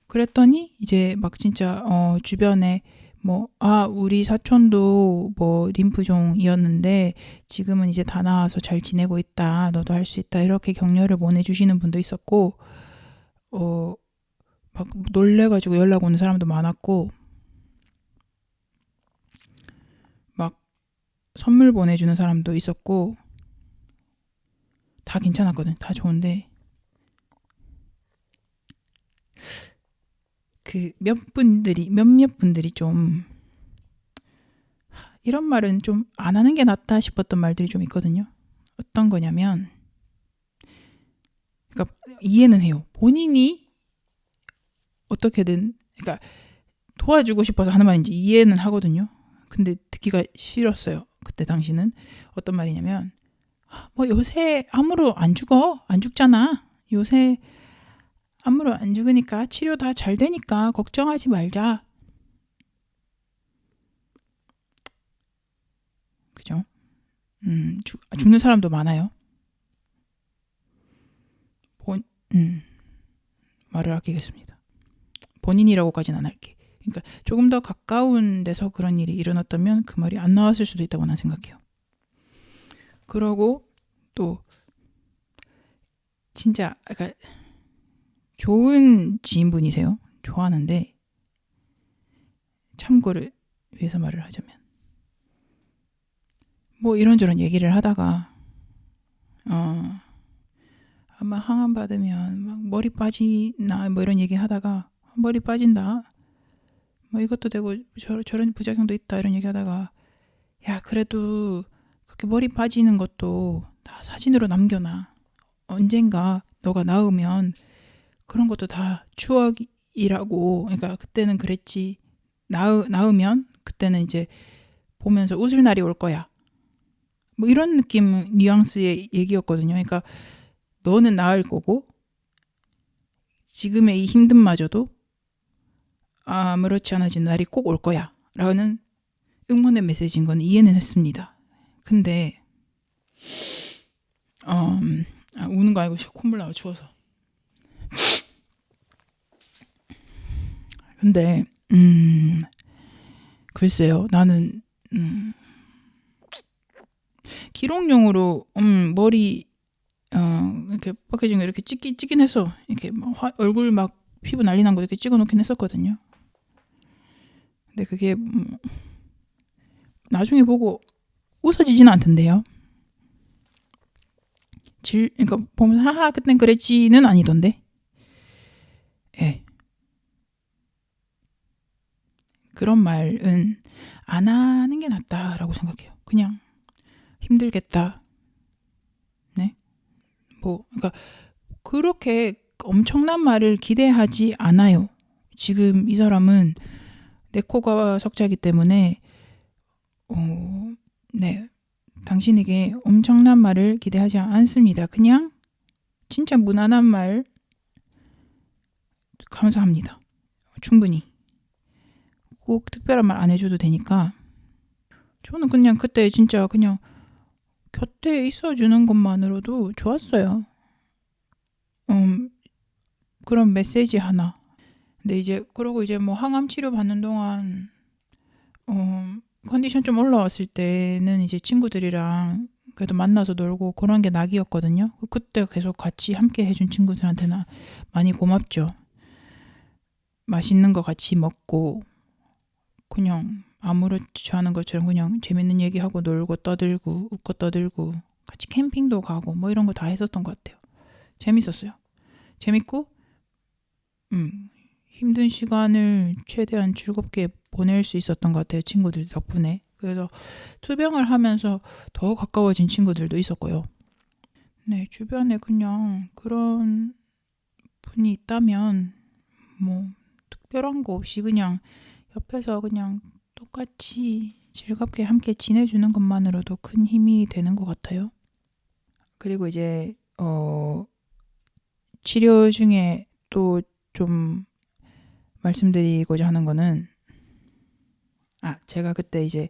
그랬더니 이제 막 진짜 주변에 뭐 우리 사촌도 뭐 림프종이었는데 지금은 이제 다 나아서 잘 지내고 있다. 너도 할 수 있다. 이렇게 격려를 보내주시는 분도 있었고 막 놀래가지고 연락 오는 사람도 많았고 막 선물 보내주는 사람도 있었고 다 괜찮았거든. 다 좋은데 그 몇몇 분들이 좀 이런 말은 좀 안 하는 게 낫다 싶었던 말들이 좀 있거든요. 어떤 거냐면 그러니까 이해는 해요. 본인이 어떻게든 그러니까 도와주고 싶어서 하는 말인지 이해는 하거든요. 근데 듣기가 싫었어요. 그때 당시는 어떤 말이냐면 뭐 요새 암으로 안 죽어. 안 죽잖아. 요새 암으로 안 죽으니까 치료 다 잘 되니까 걱정하지 말자. 그죠? 죽는 사람도 많아요. 말을 아끼겠습니다. 본인이라고까지는 안 할게. 그러니까 조금 더 가까운 데서 그런 일이 일어났다면 그 말이 안 나왔을 수도 있다고 난 생각해요. 그러고 또 진짜 그러니까 좋은 지인분이세요. 좋아하는데 참고를 위해서 말을 하자면 뭐 이런저런 얘기를 하다가 아마 항암 받으면 막 머리 빠지나 뭐 이런 얘기 하다가 머리 빠진다. 뭐 이것도 되고 저런 부작용도 있다 이런 얘기 하다가 야 그래도 그렇게 머리 빠지는 것도 다 사진으로 남겨놔. 언젠가 너가 나으면 그런 것도 다 추억이 이라고, 그러니까 그때는 그랬지. 나으면 그때는 이제 보면서 웃을 날이 올 거야. 뭐 이런 느낌 뉘앙스의 얘기였거든요. 그러니까 너는 나을 거고 지금의 이 힘듦마저도 아무렇지 않아진 날이 꼭 올 거야 라는 응원의 메시지인 건 이해는 했습니다. 근데 우는 거 아니고 콧물 나와 추워서. 근데 글쎄요. 나는 기록용으로 머리 이렇게 박혀진 거 이렇게 찍긴 했어. 이렇게 막 얼굴 막 피부 난리 난 거 이렇게 찍어 놓긴 했었거든요. 근데 그게 나중에 보고 웃어지지는 않던데요. 그러니까 보면서 하하 그땐 그랬지는 아니던데. 예. 그런 말은 안 하는 게 낫다라고 생각해요. 그냥 힘들겠다. 네. 그러니까 그렇게 엄청난 말을 기대하지 않아요. 지금 이 사람은 네코가 석자이기 때문에 네. 당신에게 엄청난 말을 기대하지 않습니다. 그냥 진짜 무난한 말 감사합니다. 충분히. 꼭 특별한 말 안 해줘도 되니까. 저는 그냥 그때 진짜 그냥 곁에 있어주는 것만으로도 좋았어요. 그런 메시지 하나. 근데 이제 그러고 이제 뭐 항암 치료 받는 동안 컨디션 좀 올라왔을 때는 이제 친구들이랑 그래도 만나서 놀고 그런 게 낙이었거든요. 그때 계속 같이 함께 해준 친구들한테는 많이 고맙죠. 맛있는 거 같이 먹고 그냥 아무렇지 않은 것처럼 그냥 재밌는 얘기하고 놀고 떠들고 웃고 떠들고 같이 캠핑도 가고 뭐 이런 거 다 했었던 것 같아요. 재밌었어요. 재밌고 힘든 시간을 최대한 즐겁게 보낼 수 있었던 것 같아요. 친구들 덕분에. 그래서 투병을 하면서 더 가까워진 친구들도 있었고요. 네, 주변에 그냥 그런 분이 있다면 뭐 특별한 거 없이 그냥 옆에서 그냥 똑같이 즐겁게 함께 지내주는 것만으로도 큰 힘이 되는 것 같아요. 그리고 이제 치료 중에 또 좀 말씀드리고자 하는 거는 제가 그때 이제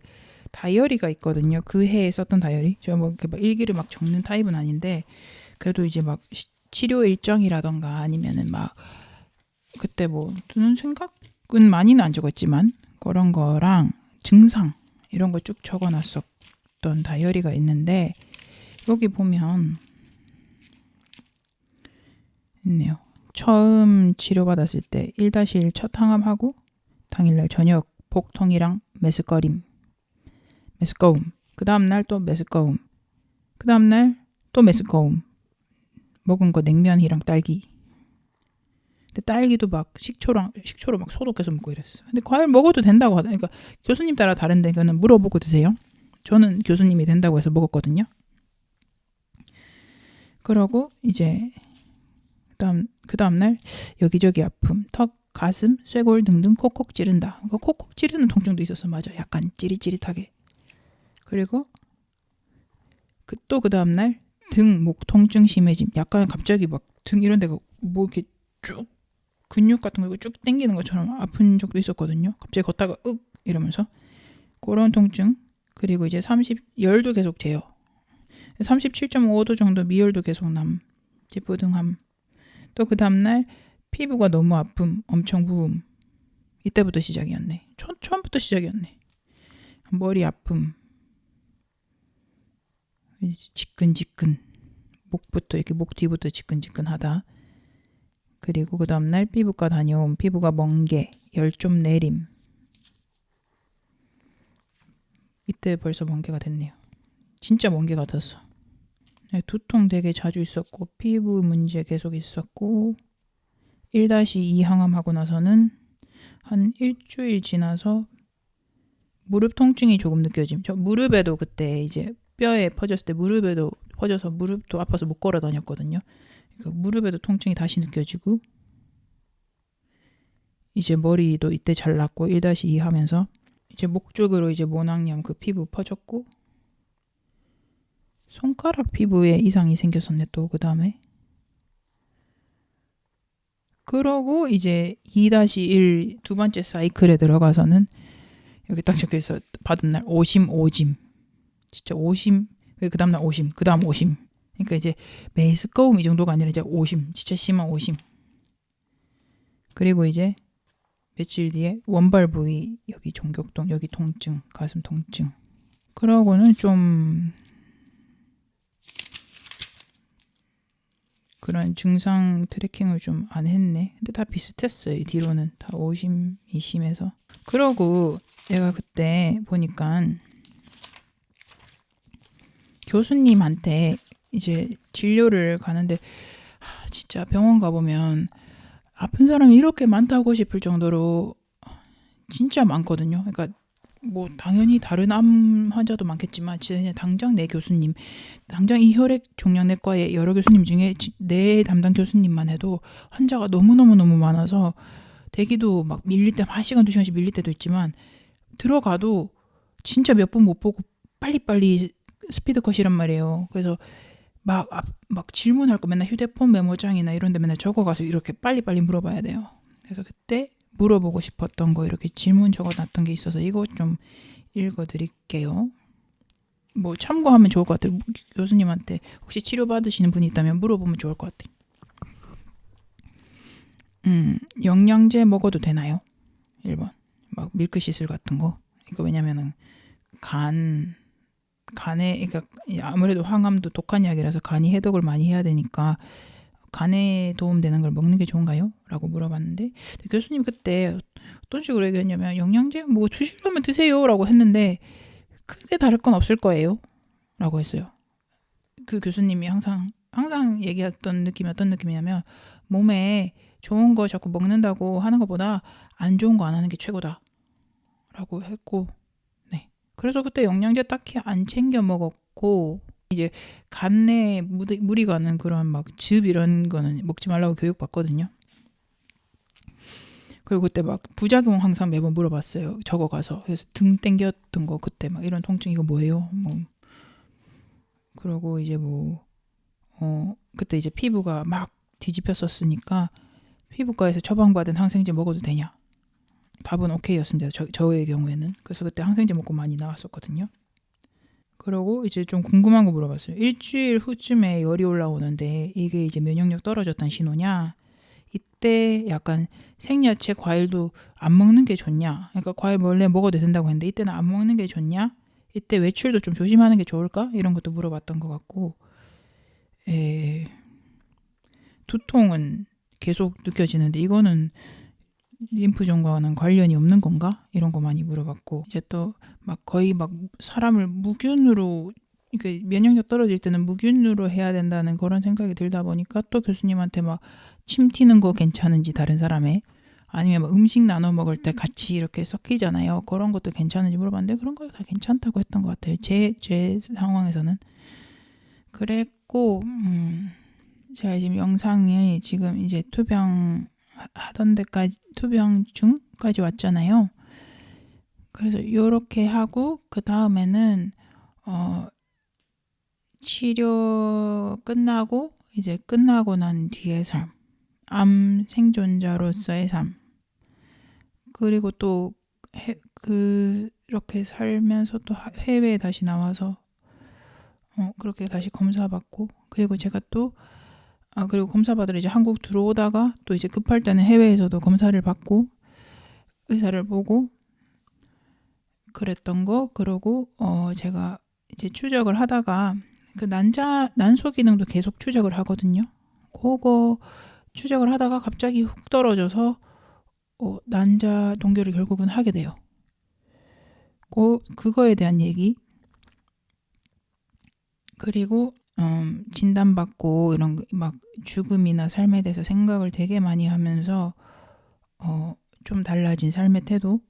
다이어리가 있거든요. 그 해에 썼던 다이어리. 제가 뭐 이렇게 막 일기를 막 적는 타입은 아닌데 그래도 이제 막 치료 일정이라던가 아니면은 막 그때 뭐 드는 생각은 많이는 안 적었지만 그런 거랑 증상 이런 거 쭉 적어놨었던 다이어리가 있는데 여기 보면 있네요. 처음 치료받았을 때 1-1 첫 항암하고 당일날 저녁 복통이랑 메스꺼움. 그 다음날 또 메스꺼움. 그 다음날 또 메스꺼움. 먹은 거 냉면이랑 딸기. 근데 딸기도 막 식초로 막 소독해서 먹고 이랬어. 근데 과일 먹어도 된다고 하다. 그러니까 교수님 따라 다른데 그거는 물어보고 드세요. 저는 교수님이 된다고 해서 먹었거든요. 그러고 이제 그 다음날 여기저기 아픔, 턱, 가슴, 쇄골 등등 콕콕 찌른다. 콕콕 찌르는 통증도 있었어. 맞아. 약간 찌릿찌릿하게. 그리고 또 그 다음날 등, 목 통증 심해짐. 약간 갑자기 막 등 이런 데가 뭐 이렇게 쭉 근육 같은 거 쭉 당기는 것처럼 아픈 적도 있었거든요. 갑자기 걷다가 이러면서 그런 통증. 그리고 이제 열도 계속 재요. 37.5도 정도 미열도 계속 남. 찌뿌둥함. 또 그 다음날 피부가 너무 아픔, 엄청 부음. 이때부터 시작이었네. 처음부터 시작이었네. 머리 아픔. 지끈지끈. 목부터 이렇게 목 뒤부터 지끈지끈하다. 그리고 그 다음날 피부과 다녀옴. 피부가 멍게, 열 좀 내림. 이때 벌써 멍게가 됐네요. 진짜 멍게 같았어. 네, 두통 되게 자주 있었고 피부 문제 계속 있었고 1-2 항암하고 나서는 한 일주일 지나서 무릎 통증이 조금 느껴짐. 저 무릎에도 그때 이제 뼈에 퍼졌을 때 무릎에도 퍼져서 무릎도 아파서 못 걸어 다녔거든요. 그러니까 무릎에도 통증이 다시 느껴지고 이제 머리도 이때 잘랐고 1-2 하면서 이제 목 쪽으로 이제 모낭염 그 피부 퍼졌고 손가락 피부에 이상이 생겼었네 또 그 다음에. 그러고 이제 2-1 두 번째 사이클에 들어가서는 여기 딱 적혀있어. 받은 날 오심. 진짜 오심. 그 다음날 오심. 그 다음 오심. 그러니까 이제 메스꺼움 이 정도가 아니라 이제 오심. 진짜 심한 오심. 그리고 이제 며칠 뒤에 원발 부위 여기 종격동 여기 통증 가슴 통증. 그러고는 좀 그런 증상 트래킹을 좀 안 했네. 근데 다 비슷했어요. 뒤로는 다 오심, 이심해서. 그러고 내가 그때 보니까 교수님한테 이제 진료를 가는데 진짜 병원 가보면 아픈 사람이 이렇게 많다고 싶을 정도로 진짜 많거든요. 그러니까 뭐 당연히 다른 암 환자도 많겠지만 진짜 그냥 당장 내 교수님, 당장 이 혈액종양내과의 여러 교수님 중에 내 담당 교수님만 해도 환자가 너무너무 많아서 대기도 막 밀릴 때 1시간 2시간씩 밀릴 때도 있지만 들어가도 진짜 몇 분 못 보고 빨리빨리 스피드컷이란 말이에요. 그래서 막 질문할 거 맨날 휴대폰 메모장이나 이런 데 맨날 적어가서 이렇게 빨리빨리 물어봐야 돼요. 그래서 그때 물어보고 싶었던 거 이렇게 질문 적어놨던 게 있어서 이거 좀 읽어드릴게요. 뭐 참고하면 좋을 것 같아요. 교수님한테 혹시 치료받으시는 분이 있다면 물어보면 좋을 것 같아요. 영양제 먹어도 되나요? 1번 막 밀크시슬 같은 거. 이거 왜냐면은 간에 그러니까 아무래도 황암도 독한 약이라서 간이 해독을 많이 해야 되니까 간에 도움되는 걸 먹는 게 좋은가요? 라고 물어봤는데 교수님 그때 어떤 식으로 얘기했냐면 영양제 뭐 드시려면 드세요 라고 했는데 크게 다를 건 없을 거예요 라고 했어요. 그 교수님이 항상 얘기했던 느낌이 어떤 느낌이냐면 몸에 좋은 거 자꾸 먹는다고 하는 것보다 안 좋은 거 안 하는 게 최고다 라고 했고, 네. 그래서 그때 영양제 딱히 안 챙겨 먹었고 이제 간에 물이 가는 그런 막 즙 이런 거는 먹지 말라고 교육받거든요. 그리고 그때 막 부작용 항상 매번 물어봤어요. 적어가서. 그래서 등 땡겼던 거 그때 막 이런 통증 이거 뭐예요? 뭐 그러고 이제 그때 이제 피부가 막 뒤집혔었으니까 피부과에서 처방받은 항생제 먹어도 되냐? 답은 오케이였습니다. 저의 경우에는. 그래서 그때 항생제 먹고 많이 나왔었거든요. 그러고 이제 좀 궁금한 거 물어봤어요. 일주일 후쯤에 열이 올라오는데 이게 이제 면역력 떨어졌다는 신호냐? 이때 약간 생야채 과일도 안 먹는 게 좋냐? 그러니까 과일 원래 먹어도 된다고 했는데 이때는 안 먹는 게 좋냐? 이때 외출도 좀 조심하는 게 좋을까? 이런 것도 물어봤던 것 같고, 두통은 계속 느껴지는데 이거는 림프종과는 관련이 없는 건가? 이런 거 많이 물어봤고, 이제 또 막 거의 막 사람을 무균으로, 그러니까 면역력 떨어질 때는 무균으로 해야 된다는 그런 생각이 들다 보니까 또 교수님한테 막 침 튀는 거 괜찮은지 다른 사람의, 아니면 막 음식 나눠 먹을 때 같이 이렇게 섞이잖아요. 그런 것도 괜찮은지 물어봤는데 그런 거 다 괜찮다고 했던 것 같아요. 제 상황에서는. 그랬고, 제가 지금 영상이 지금 이제 투병 하던 데까지, 투병 중까지 왔잖아요. 그래서 요렇게 하고 그 다음에는 치료 끝나고 이제 끝나고 난 뒤의 삶, 암 생존자로서의 삶, 그리고 또 그렇게 살면서 또 해외에 다시 나와서 그렇게 다시 검사받고, 그리고 제가 또 그리고 검사 받으러 이제 한국 들어오다가 또 이제 급할 때는 해외에서도 검사를 받고 의사를 보고 그랬던 거. 그러고 제가 이제 추적을 하다가 그 난소 기능도 계속 추적을 하거든요. 그거 추적을 하다가 갑자기 훅 떨어져서 난자 동결을 결국은 하게 돼요. 그거에 대한 얘기. 그리고 진단받고 이런 막 죽음이나 삶에 대해서 생각을 되게 많이 하면서 좀 달라진 삶의 태도,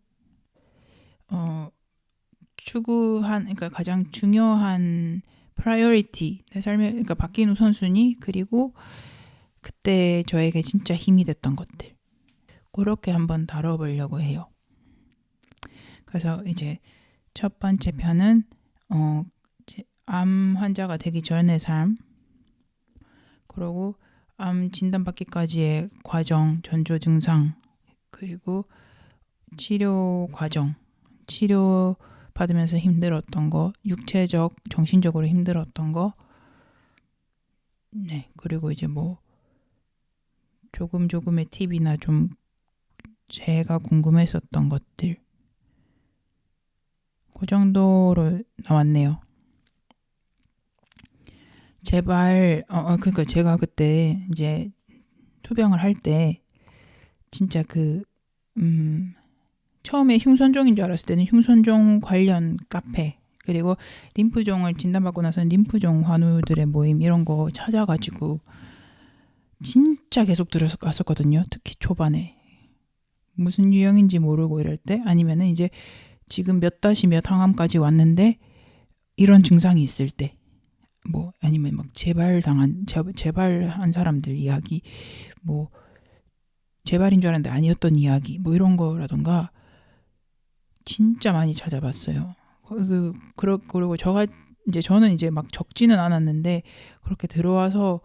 추구한, 그러니까 가장 중요한 프라이어리티, 내 삶에 그러니까 바뀐 우선순위, 그리고 그때 저에게 진짜 힘이 됐던 것들, 그렇게 한번 다뤄보려고 해요. 그래서 이제 첫 번째 편은 이제 암 환자가 되기 전의 삶, 그리고 암 진단받기까지의 과정, 전조 증상, 그리고 치료 과정, 치료 받으면서 힘들었던 거, 육체적, 정신적으로 힘들었던 거, 네, 그리고 이제 뭐 조금의 팁이나 좀 제가 궁금했었던 것들, 그 정도로 나왔네요. 제발, 그러니까 제가 그때 이제 투병을 할 때 진짜 처음에 흉선종인 줄 알았을 때는 흉선종 관련 카페, 그리고 림프종을 진단받고 나서는 림프종 환우들의 모임 이런 거 찾아가지고 진짜 계속 들어갔었거든요. 특히 초반에. 무슨 유형인지 모르고 이럴 때, 아니면은 이제 지금 몇 다시 몇 항암까지 왔는데 이런 증상이 있을 때, 뭐 아니면 막 재발한 사람들 이야기, 뭐 재발인 줄 알았는데 아니었던 이야기, 뭐 이런 거라던가 진짜 많이 찾아봤어요. 그리고 저는 이제 막 적지는 않았는데 그렇게 들어와서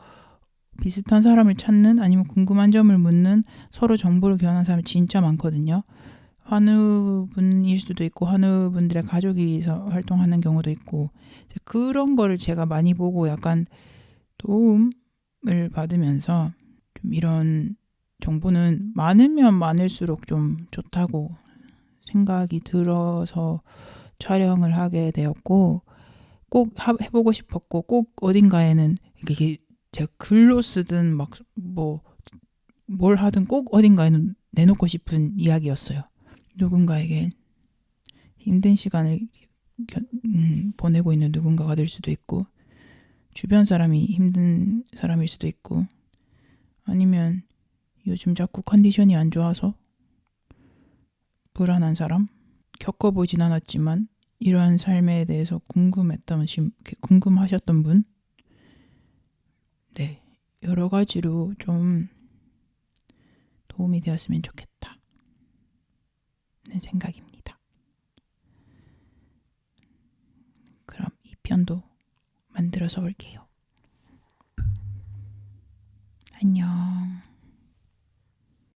비슷한 사람을 찾는, 아니면 궁금한 점을 묻는, 서로 정보를 교환하는 사람이 진짜 많거든요. 환우분일 수도 있고 환우분들의 가족이서 활동하는 경우도 있고, 그런 거를 제가 많이 보고 약간 도움을 받으면서 좀 이런 정보는 많으면 많을수록 좀 좋다고 생각이 들어서 촬영을 하게 되었고, 꼭 해보고 싶었고, 꼭 어딘가에는 이게 제가 글로 쓰든 막 뭐 뭘 하든 꼭 어딘가에는 내놓고 싶은 이야기였어요. 누군가에게 힘든 시간을 보내고 있는 누군가가 될 수도 있고, 주변 사람이 힘든 사람일 수도 있고, 아니면 요즘 자꾸 컨디션이 안 좋아서 불안한 사람, 겪어보진 않았지만 이러한 삶에 대해서 궁금하셨던 분, 네, 여러 가지로 좀 도움이 되었으면 좋겠다 는 생각입니다. 그럼 이 편도 만들어서 올게요. 안녕.